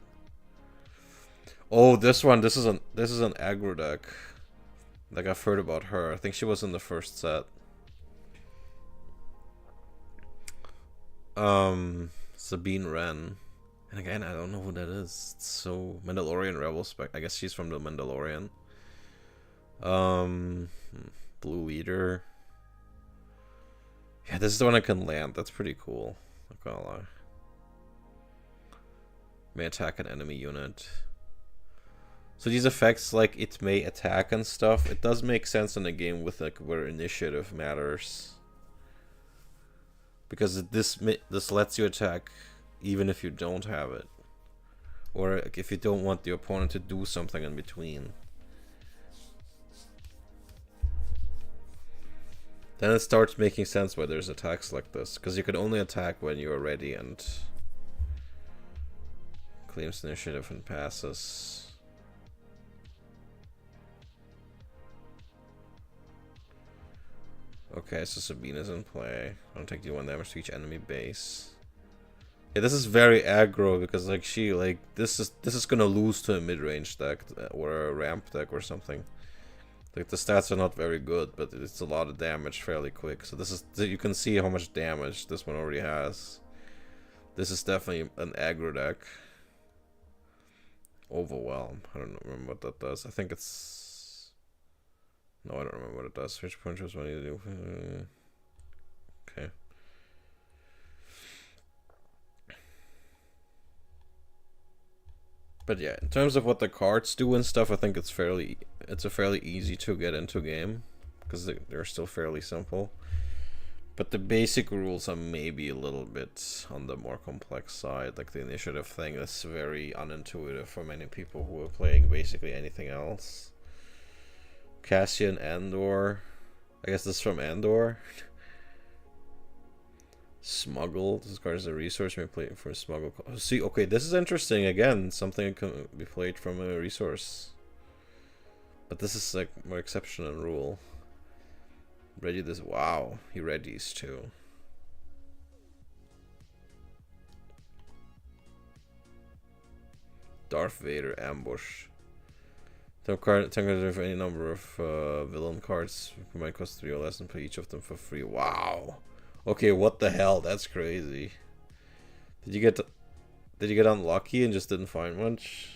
Oh, this one. This is an aggro deck. Like I've heard about her. I think she was in the first set. Sabine Wren. And again, I don't know who that is. It's so Mandalorian Rebel Spec. I guess she's from the Mandalorian. Blue Eater. Yeah, this is the one I can land. That's pretty cool. Not gonna lie. May attack an enemy unit. So these effects, like it may attack and stuff, it does make sense in a game with like where initiative matters. Because this lets you attack even if you don't have it, or like, if you don't want the opponent to do something in between. Then it starts making sense why there's attacks like this, because you can only attack when you are ready and claims initiative and passes. Okay, so Sabina's in play. I don't take D1 damage to each enemy base. Yeah, this is very aggro because like this is gonna lose to a mid-range deck or a ramp deck or something. Like the stats are not very good, but it's a lot of damage fairly quick. So you can see how much damage this one already has. This is definitely an aggro deck. Overwhelm. I don't remember what that does. I think it's... No, I don't remember what it does. Switch punches, what do you do? Okay. But yeah, in terms of what the cards do and stuff, I think it's a fairly easy to get into game because they're still fairly simple. But the basic rules are maybe a little bit on the more complex side. Like the initiative thing is very unintuitive for many people who are playing basically anything else. Cassian Andor. I guess this is from Andor. Smuggle. This card is a resource. May play for a smuggle. See, okay, this is interesting. Again, something that can be played from a resource. But this is like more exception than rule. Ready this. Wow, he readies too. Darth Vader ambush. Top card for any number of villain cards. You might cost 3 or less and play each of them for free. Wow. Okay, what the hell? That's crazy. Did you get unlucky and just didn't find much?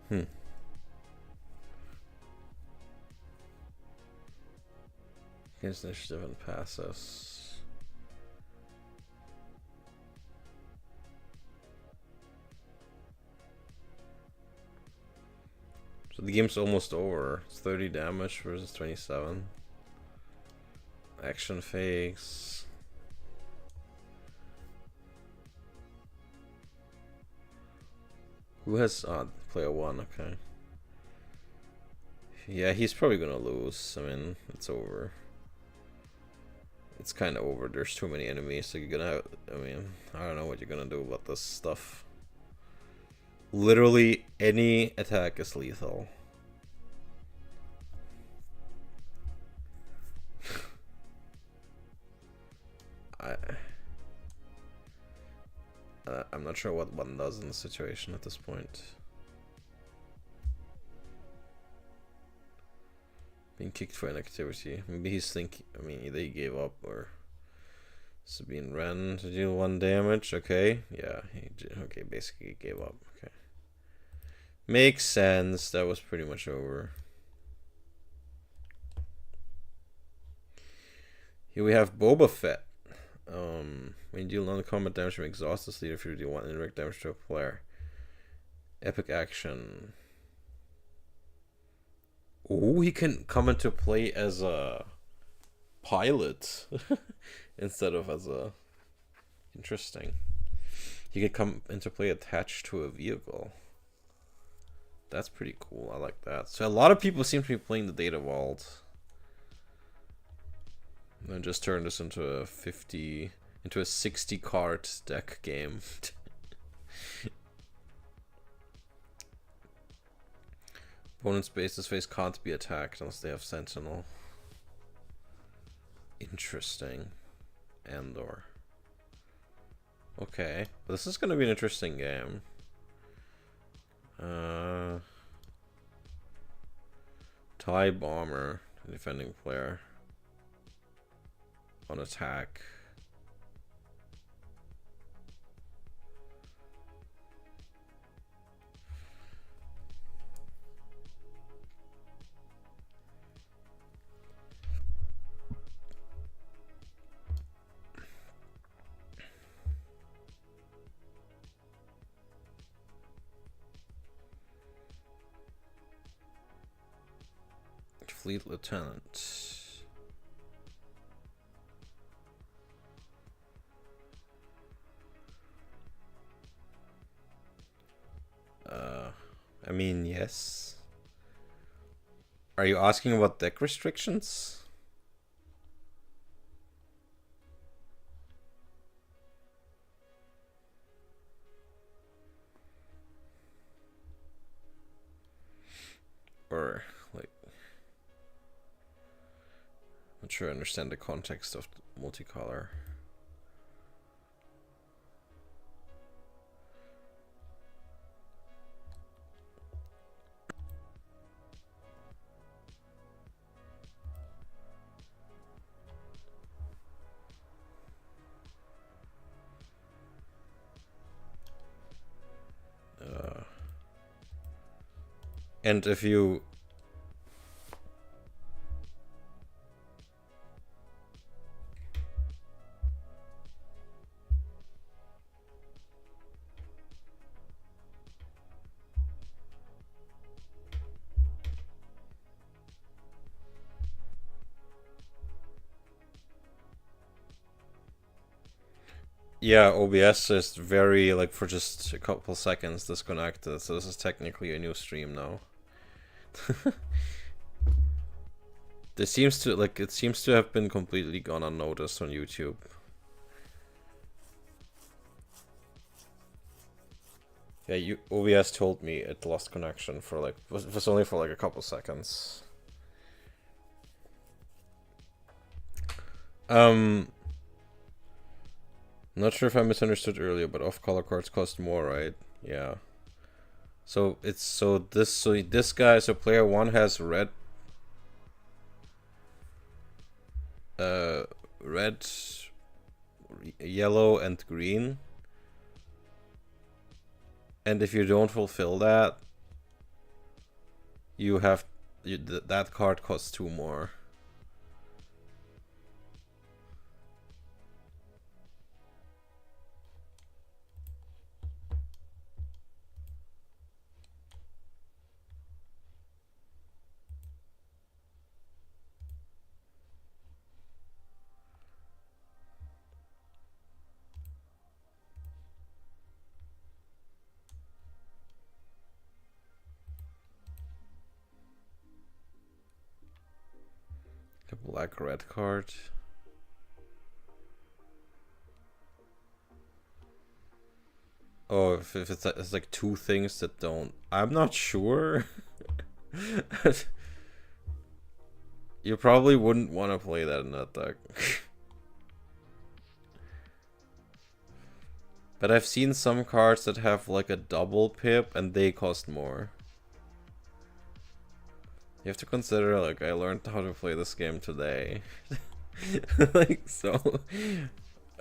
Hmm. Against initiative and passes. So the game's almost over. It's 30 damage versus 27. Action phase. Who has player 1, okay. Yeah, he's probably gonna lose. I mean, it's over. It's kinda over. There's too many enemies, so you're gonna have, I mean, I don't know what you're gonna do about this stuff. Literally any attack is lethal. I'm not sure what one does in the situation at this point. Being kicked for inactivity. Maybe he's thinking, I mean, either he gave up or Sabine ran to deal 1 damage. Okay, yeah, okay, basically he gave up. Okay, makes sense. That was pretty much over. Here we have Boba Fett. When you deal non-combat damage from exhaust this leader, if you deal 1 indirect damage to a player. Epic action. Oh, he can come into play as a pilot instead of as a... Interesting. He could come into play attached to a vehicle. That's pretty cool. I like that. So a lot of people seem to be playing the Data Vault. And just turn this into a 60 card deck game. Opponent's base this phase can't be attacked unless they have Sentinel. Interesting. Andor. Okay. This is gonna be an interesting game. TIE Bomber, defending player. On attack. Fleet Lieutenant. I mean, yes. Are you asking about deck restrictions? Or, like... I'm not sure I understand the context of multicolor. And if you... Yeah, OBS is very, like, for just a couple seconds disconnected, so this is technically a new stream now. This seems to, like, it seems to have been completely gone unnoticed on YouTube. Yeah, OBS told me it lost connection for, like, it was only for, like, a couple seconds. Not sure if I misunderstood earlier, but off-color cards cost more, right? Yeah. So it's this guy, so player 1 has red, yellow, and green. And if you don't fulfill that, you have that card costs 2 more. A black red card. Oh, if it's like 2 things that don't. I'm not sure. You probably wouldn't want to play that in that deck. But I've seen some cards that have like a double pip and they cost more. You have to consider, like, I learned how to play this game today. Like, so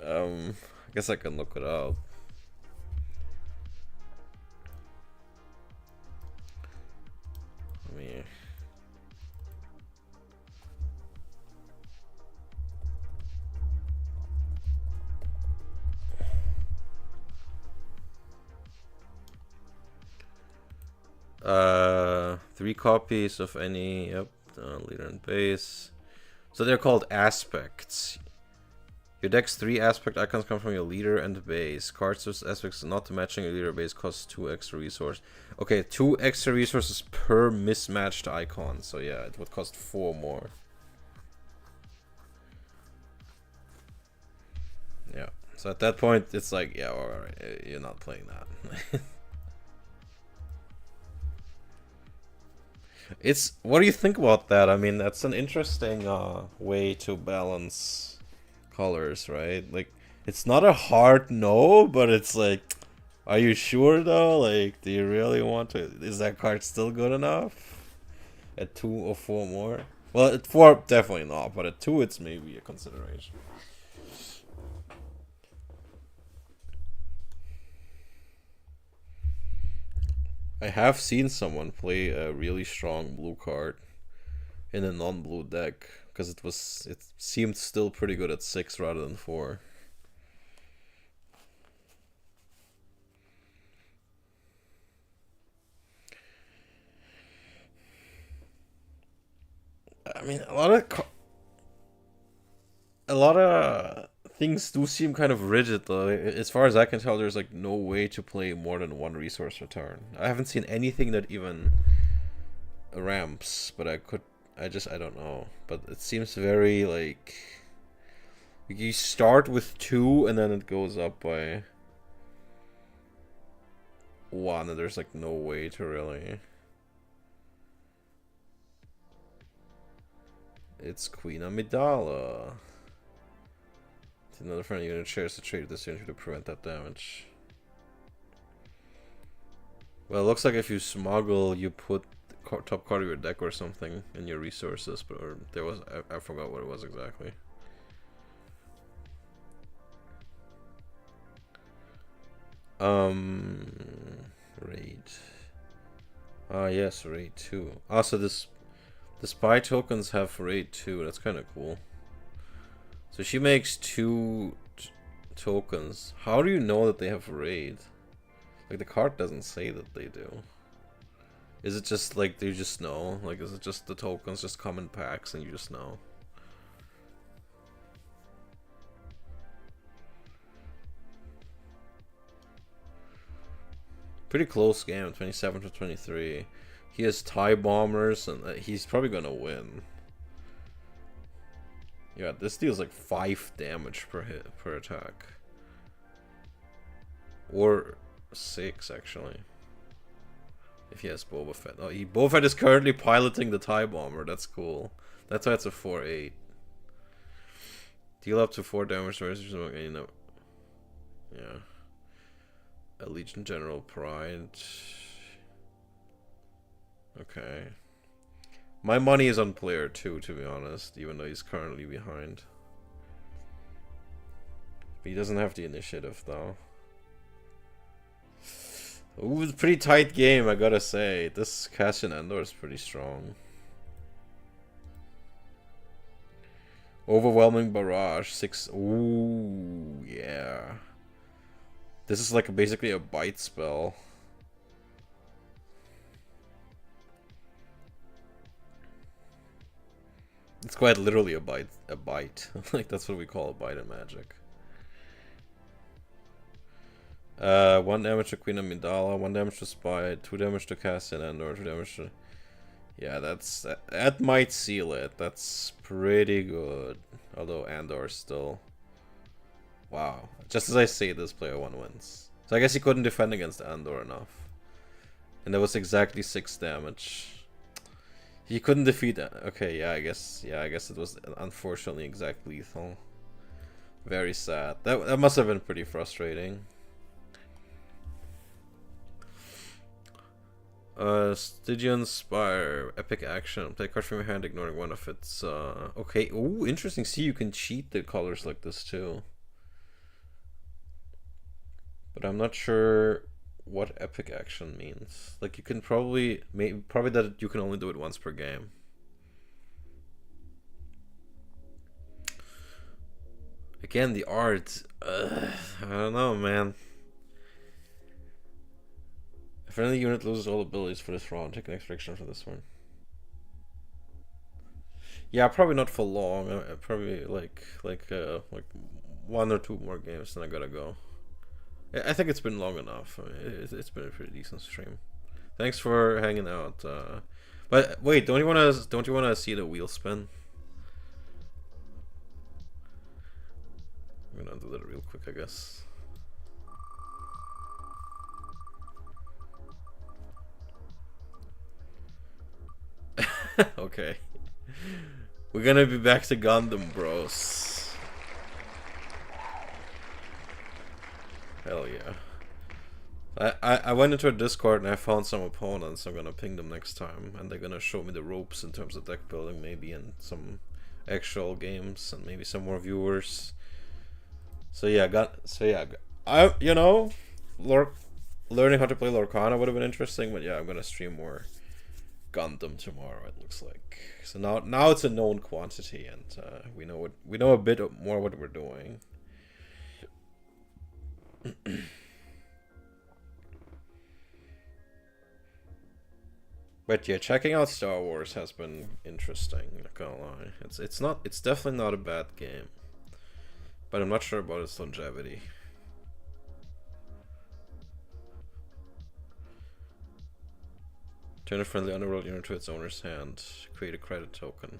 I guess I can look it up. Let me... Three copies of any, yep, leader and base. So they're called aspects. Your deck's 3 aspect icons come from your leader and base. Cards with aspects not matching your leader base costs 2 extra resources. Okay, 2 extra resources per mismatched icon. So yeah, it would cost 4 more. Yeah. So at that point, it's like, yeah, alright, you're not playing that. It's, what do you think about that? I mean, that's an interesting way to balance colors, right? Like, it's not a hard no, but it's like, are you sure though? Like, do you really want to? Is that card still good enough? At 2 or 4 more? Well, at 4, definitely not, but at 2, it's maybe a consideration. I have seen someone play a really strong blue card in a non-blue deck because it seemed still pretty good at 6 rather than 4. I mean, a lot of things do seem kind of rigid though. As far as I can tell, there's like no way to play more than 1 resource return. I haven't seen anything that even ramps, but I don't know. But it seems very like you start with 2 and then it goes up by 1 and there's like no way to really. It's Queen Amidala. Another friendly unit shares the trait of this unit to prevent that damage. Well, it looks like if you smuggle, you put the top card of your deck or something in your resources, but or there was I forgot what it was exactly. Raid. Ah, yes, raid 2. Ah, so the spy tokens have raid 2. That's kind of cool. So she makes 2 tokens. How do you know that they have raid? Like, the card doesn't say that they do. Is it just like, do you just know? Like, is it just the tokens just come in packs and you just know? Pretty close game, 27 to 23. He has TIE bombers and he's probably gonna win. Yeah, this deals like 5 damage per hit, per attack. Or 6, actually. If he has Boba Fett. Oh, Boba Fett is currently piloting the TIE bomber. That's cool. That's why it's a 4/8. Deal up to 4 damage to you know. Yeah. A Legion General Pride. Okay. My money is on player 2, to be honest, even though he's currently behind. But he doesn't have the initiative, though. Ooh, it's a pretty tight game, I gotta say. This Cassian Andor is pretty strong. Overwhelming Barrage, 6. Ooh, yeah. This is like basically a bite spell. It's quite literally a bite. Like, that's what we call a bite in Magic. 1 damage to Queen Amidala, 1 damage to Spy, 2 damage to Cassian Andor, 2 damage to... Yeah, that might seal it. That's pretty good. Although Andor still... Wow. Just as I say, this player 1 wins. So I guess he couldn't defend against Andor enough. And that was exactly 6 damage. He couldn't defeat... Okay, yeah, I guess it was unfortunately exact lethal. Very sad. That must have been pretty frustrating. Stygian Spire, epic action. Play a card from your hand, ignoring one of its. Okay. Ooh, interesting. See, you can cheat the colors like this too. But I'm not sure what epic action means. Like, you can probably that you can only do it once per game. Again, the art. I don't know, man. A friendly unit loses all abilities for this round. Take an extra action for this one. Yeah, probably not for long. Probably like 1 or 2 more games, then I gotta go. I think it's been long enough. I mean, it's been a pretty decent stream. Thanks for hanging out. But wait, don't you wanna see the wheel spin? I'm gonna do that real quick, I guess. Okay. We're gonna be back to Gundam, bros. Hell yeah. I went into a Discord and I found some opponents. I'm gonna ping them next time, and they're gonna show me the ropes in terms of deck building, maybe, and some actual games, and maybe some more viewers. So yeah, learning how to play Lorcana would have been interesting, but yeah, I'm gonna stream more Gundam tomorrow, it looks like. So now it's a known quantity, and we know a bit more what we're doing. But yeah, checking out Star Wars has been interesting, not gonna lie. It's definitely not a bad game. But I'm not sure about its longevity. Turn a friendly underworld unit to its owner's hand. Create a credit token.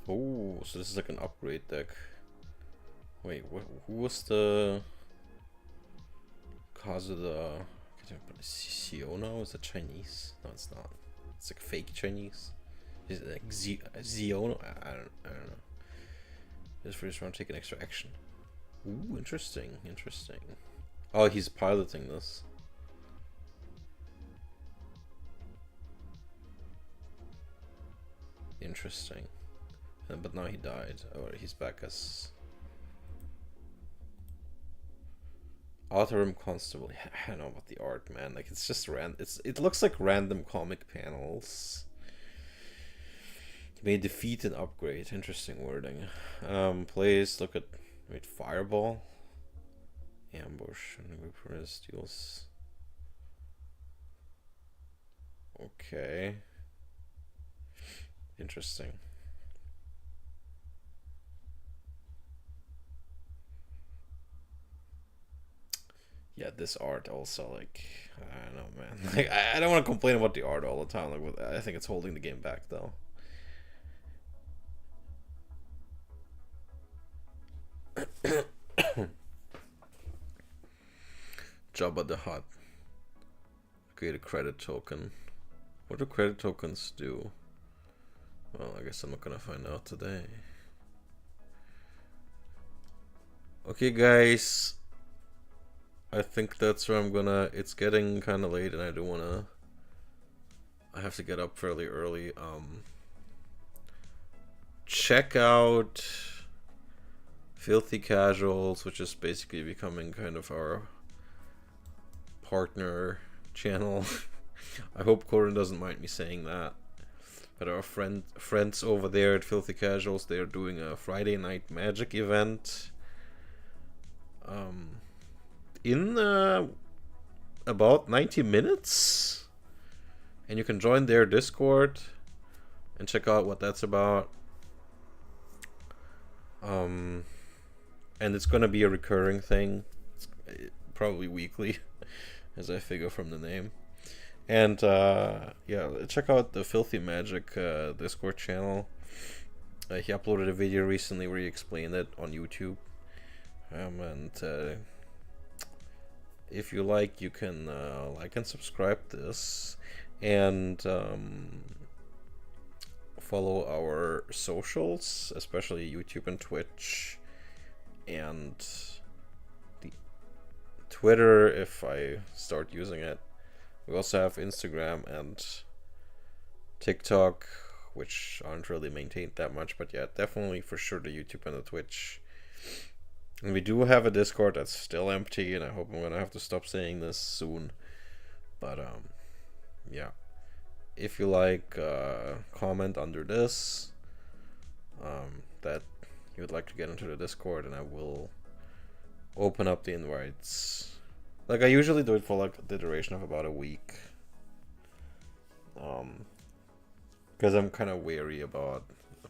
Oh, so this is like an upgrade deck. Wait, who was the Kazuda? Siono? Is it Chinese? No, it's not. It's like fake Chinese. Is it like Ziono? I don't know. Just for this round, take an extra action. Ooh, interesting. Oh, he's piloting this. Interesting. But now he died, or he's back as Outer Rim Constable. I don't know about the art, man. Like, it's just it looks like random comic panels. may defeat and upgrade. Interesting wording. Plays, look at, wait, fireball? Ambush, and press deals. Okay. Interesting. Yeah, this art also, like, I don't know, man. Like, I don't want to complain about the art all the time. Like, I think it's holding the game back, though. Jabba the Hutt. Create a credit token. What do credit tokens do? Well, I guess I'm not gonna find out today. Okay, guys. I think that's where I'm gonna... It's getting kind of late and I don't wanna... I have to get up fairly early. Check out Filthy Casuals, which is basically becoming kind of our partner channel. I hope Corin doesn't mind me saying that. But our friends over there at Filthy Casuals, they are doing a Friday Night Magic event. In about 90 minutes. And you can join their Discord and check out what that's about. And it's gonna be a recurring thing. It's probably weekly, as I figure from the name. And yeah, check out the Filthy Magic Discord channel. He uploaded a video recently where he explained it on YouTube. And if you like, you can like and subscribe this, and follow our socials, especially YouTube and Twitch, and the Twitter if I start using it. We also have Instagram and TikTok, which aren't really maintained that much, but yeah, definitely for sure the YouTube and the Twitch. And we do have a Discord that's still empty, and I hope I'm gonna have to stop saying this soon. But yeah, if you like, comment under this that you would like to get into the Discord, and I will open up the invites. Like, I usually do it for like the duration of about a week, because I'm kind of wary about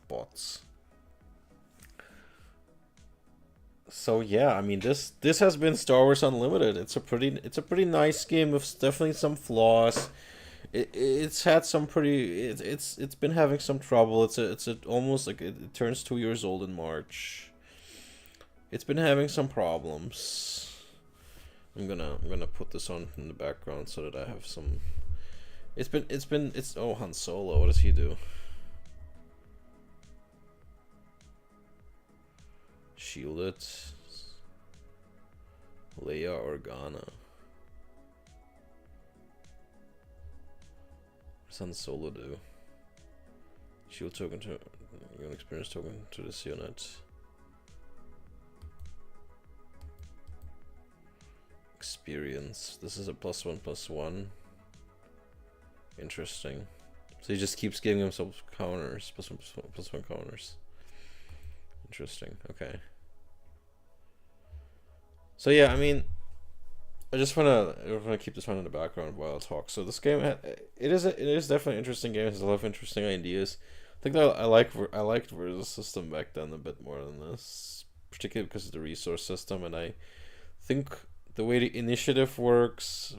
bots. So yeah, I mean, this has been Star Wars Unlimited. It's a pretty nice game with definitely some flaws. It's had some pretty it's been having some trouble. It's almost like it turns 2 years old in March. It's been having some problems. I'm gonna put this on in the background so that I have some. It's oh, Han Solo. What does he do? Shielded. Leia Organa. What's Han Solo do? Shield token to an experience token to this unit. Experience. This is a +1/+1. Interesting. So he just keeps giving himself counters, +1/+1 counters. Interesting. Okay. So yeah, I mean, I just wanna keep this one in the background while I talk. So this game, it is definitely an interesting game. It has a lot of interesting ideas. I think that I liked Versus System back then a bit more than this, particularly because of the resource system. And I think the way the initiative works,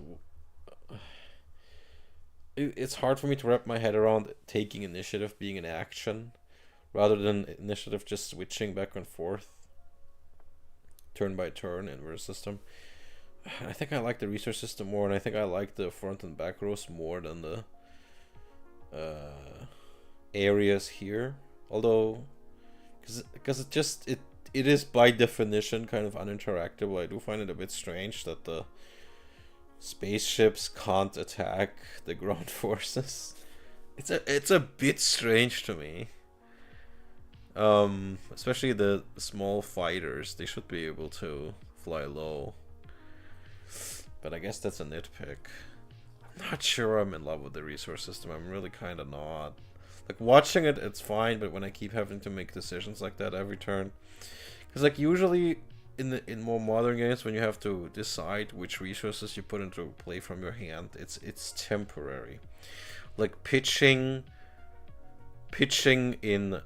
it's hard for me to wrap my head around taking initiative being an action, rather than initiative just switching back and forth, turn by turn in Versus System. I think I like the resource system more, and I think I like the front and back rows more than the areas here. Although, because it is by definition kind of uninteractable. I do find it a bit strange that the spaceships can't attack the ground forces. It's a bit strange to me. Especially the small fighters, they should be able to fly low. But I guess that's a nitpick. I'm not sure I'm in love with the resource system. I'm really kind of not. Like watching it, it's fine, but when I keep having to make decisions like that every turn, because like usually in more modern games, when you have to decide which resources you put into play from your hand, it's temporary. Like pitching in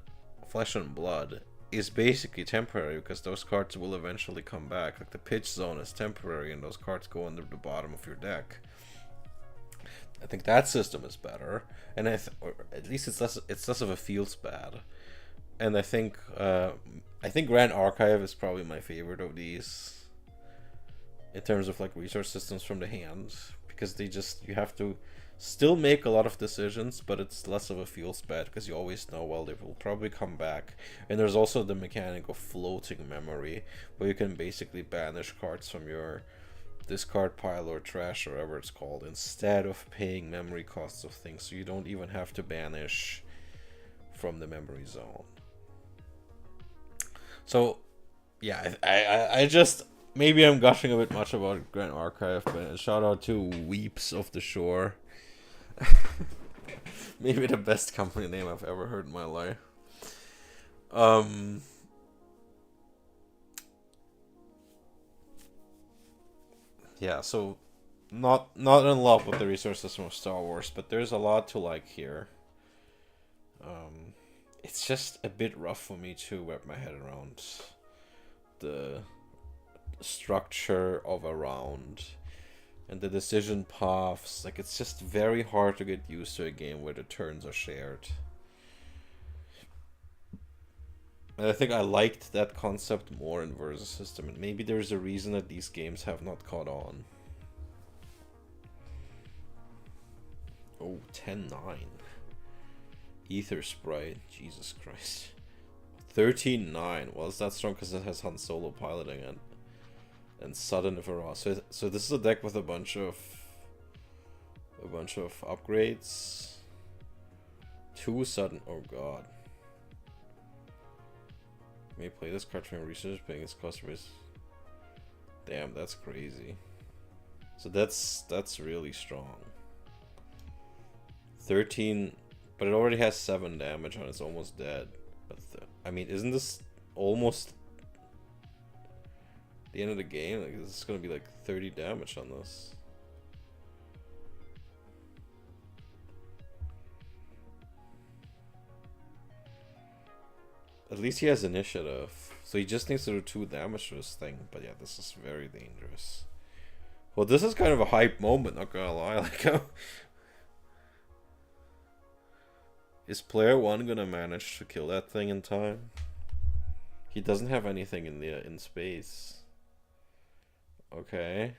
Flesh and Blood is basically temporary because those cards will eventually come back. Like the pitch zone is temporary and those cards go under the bottom of your deck. I think that system is better, and or at least it's less of a feels bad. And I think Grand Archive is probably my favorite of these in terms of like resource systems from the hand, because you have to still make a lot of decisions, but it's less of a feels bad because you always know, well, they will probably come back. And there's also the mechanic of floating memory, where you can basically banish cards from your discard pile or trash or whatever it's called, instead of paying memory costs of things, so you don't even have to banish from the memory zone. So yeah, I just, maybe I'm gushing a bit much about Grand Archive, but shout out to Weeps of the Shore. Maybe the best company name I've ever heard in my life. Yeah, so not in love with the resource system of Star Wars, but there's a lot to like here. It's just a bit rough for me to wrap my head around the structure of a round and the decision paths. Like, it's just very hard to get used to a game where the turns are shared. And I think I liked that concept more in Versus System, and maybe there's a reason that these games have not caught on. Oh, 10-9. Ether Sprite, Jesus Christ. 13-9. Well, is that strong because it has Han Solo piloting it? And sudden Varroa. So this is a deck with a bunch of upgrades. 2 sudden. Oh god. May play this card from research, paying its cost base. Damn, that's crazy. So that's really strong. 13, but it already has 7 damage on it. It's almost dead. But I mean, isn't this almost the end of the game? Like, this is gonna be like 30 damage on this. At least he has initiative, so he just needs to do 2 damage to this thing. But yeah, this is very dangerous. Well, this is kind of a hype moment, not gonna lie. Like, is player 1 gonna manage to kill that thing in time? He doesn't have anything in space. Okay.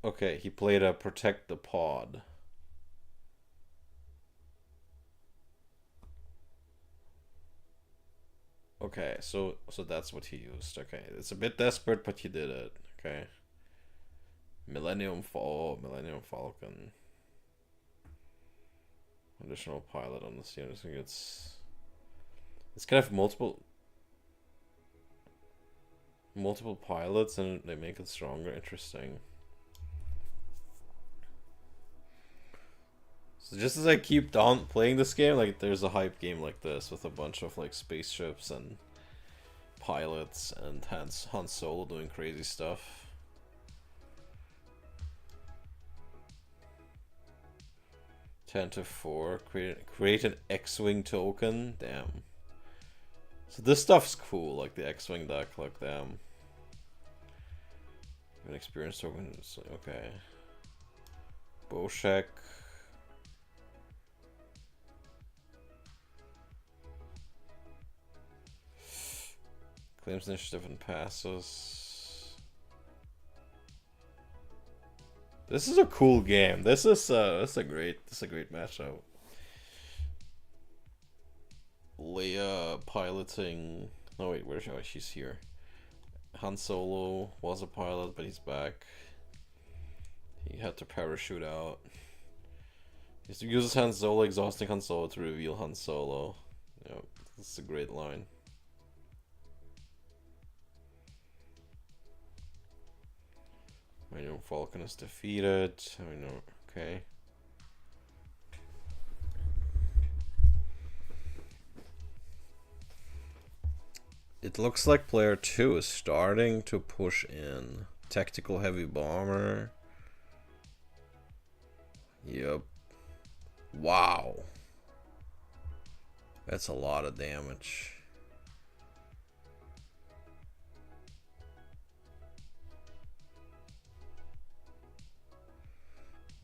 Okay, he played a Protect the Pod. Okay, so that's what he used. Okay, it's a bit desperate, but he did it. Okay. Millennium Falcon. Additional pilot on this unit. I think it's kind of multiple pilots, and they make it stronger. Interesting. So just as I keep down playing this game, like, there's a hype game like this with a bunch of like spaceships and pilots and Han Solo doing crazy stuff. Ten to 4. Create an X-Wing token. Damn. So this stuff's cool, like the X-Wing deck, like them. An experience token. Okay. Boshek. Claims initiative and passes. This is a cool game. This is a great matchup. Leia piloting. No wait, where's she? Oh, she's here. Han Solo was a pilot, but he's back. He had to parachute out. He uses Han Solo, exhausting Han Solo to reveal Han Solo. Yep, this is a great line. I know Falcon is defeated. I know. Okay. It looks like player 2 is starting to push in. Tactical heavy bomber. Yep. Wow. That's a lot of damage.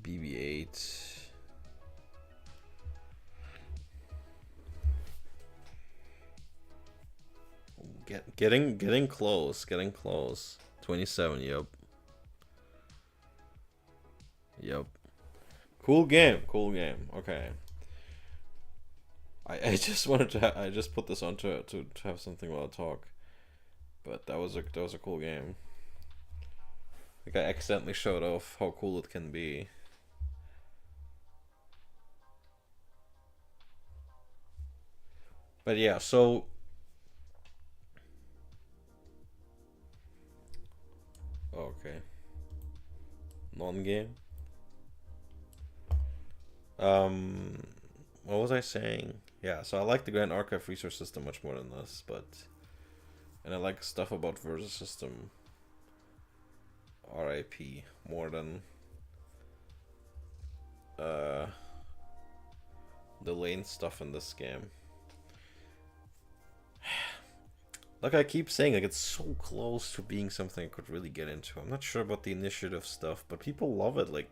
BB-8. Getting close. 27. Yep. Cool game. Okay. I just wanted to I just put this on to have something while I talk. But that was a cool game. Like I accidentally showed off how cool it can be. But yeah, so okay. Non-game. What was I saying? Yeah, so I like the Grand Archive resource system much more than this, and I like stuff about Versus System RIP more than the lane stuff in this game. Like I keep saying, like it's so close to being something I could really get into. I'm not sure about the initiative stuff, but people love it. Like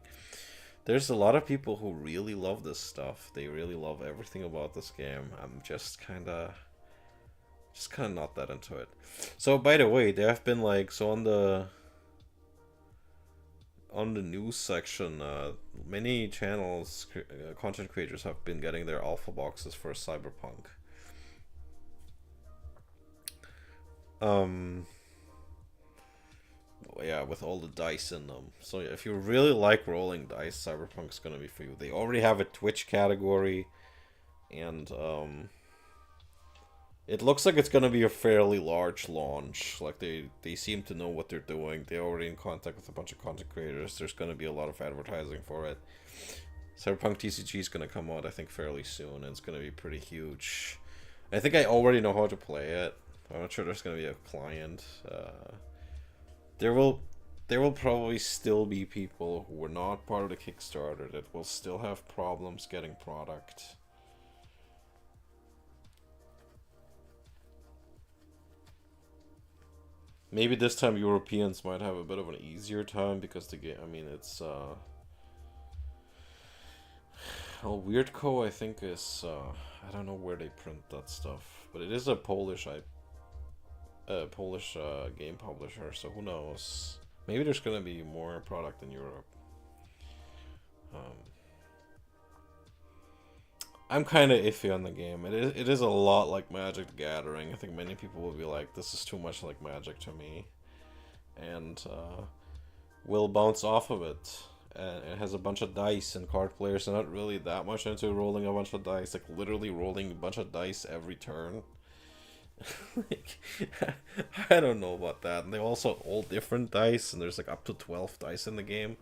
there's a lot of people who really love this stuff. They really love everything about this game. I'm just kind of not that into it. So by the way, there have been like on the news section, many channels, content creators have been getting their alpha boxes for Cyberpunk. Yeah, with all the dice in them. So if you really like rolling dice, Cyberpunk's gonna be for you. They already have a Twitch category, and it looks like it's gonna be a fairly large launch. Like they seem to know what they're doing. They're already in contact with a bunch of content creators. There's gonna be a lot of advertising for it. Cyberpunk TCG is gonna come out, I think, fairly soon, and it's gonna be pretty huge. I think I already know how to play it. I'm not sure there's gonna be a client. There will probably still be people who were not part of the Kickstarter that will still have problems getting product. Maybe this time Europeans might have a bit of an easier time because the game, I mean, it's well, Weirdco I think is I don't know where they print that stuff, but it is a Polish game publisher, so who knows? Maybe there's gonna be more product in Europe. I'm kind of iffy on the game. It is a lot like Magic the Gathering. I think many people will be like, this is too much like Magic to me, and will bounce off of it. And it has a bunch of dice, and card players are not really that much into rolling a bunch of dice, like literally rolling a bunch of dice every turn. Like, I don't know about that. And they also all different dice, and there's like up to 12 dice in the game.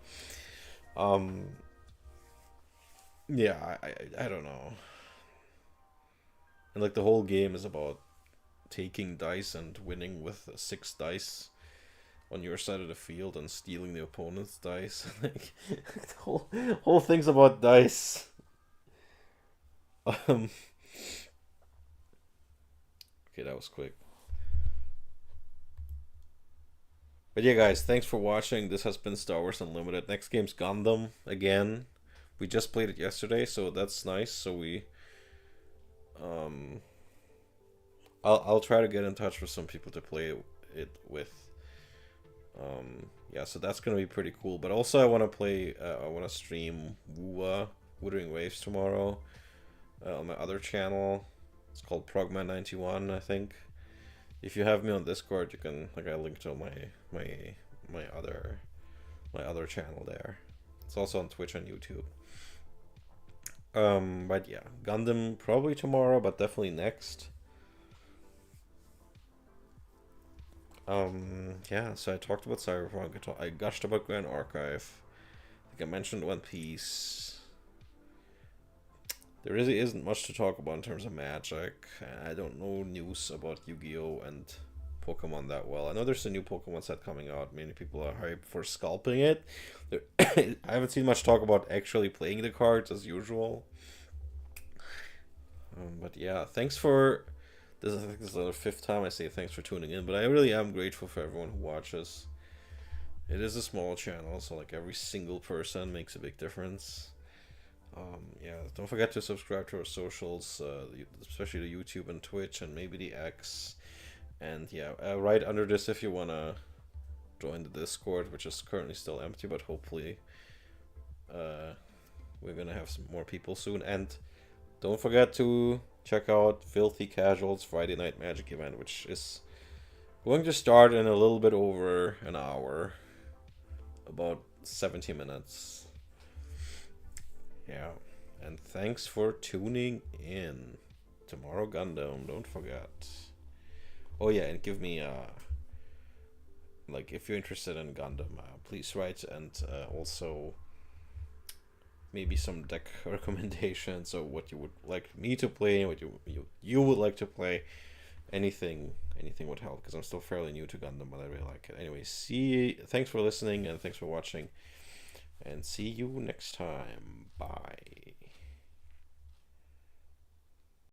Yeah, I don't know. And like the whole game is about taking dice and winning with 6 dice on your side of the field and stealing the opponent's dice. Like the whole thing's about dice. Okay, that was quick. But yeah, guys, thanks for watching. This has been Star Wars Unlimited. Next game's Gundam again. We just played it yesterday, so that's nice. So we, I'll try to get in touch with some people to play it with. Yeah, so that's gonna be pretty cool. But also, I want to play. I want to stream Wuthering Waves tomorrow on my other channel. It's called Progman91, I think. If you have me on Discord, you can I link to my other channel there. It's also on Twitch and YouTube. But yeah, Gundam probably tomorrow, but definitely next. Yeah, so I talked about Cyberpunk, I gushed about Grand Archive, I think I mentioned One Piece. There really isn't much to talk about in terms of Magic. I don't know news about Yu-Gi-Oh! And Pokemon that well. I know there's a new Pokemon set coming out. Many people are hyped for scalping it. I haven't seen much talk about actually playing the cards as usual. But yeah, thanks for this. I think this is the fifth time I say thanks for tuning in. But I really am grateful for everyone who watches. It is a small channel, so like every single person makes a big difference. Yeah, don't forget to subscribe to our socials, especially the YouTube and Twitch, and maybe the X. And yeah, right under this if you wanna join the Discord, which is currently still empty, but hopefully we're gonna have some more people soon. And don't forget to check out Filthy Casual's Friday Night Magic event, which is going to start in a little bit over an hour, about 70 minutes. Yeah, and thanks for tuning in. Tomorrow Gundam, don't forget. Oh yeah, and give me like if you're interested in Gundam, please write, and also maybe some deck recommendations or what you would like me to play, what you would like to play. Anything would help because I'm still fairly new to Gundam, but I really like it. Anyway, thanks for listening and thanks for watching, and see you next time. Bye.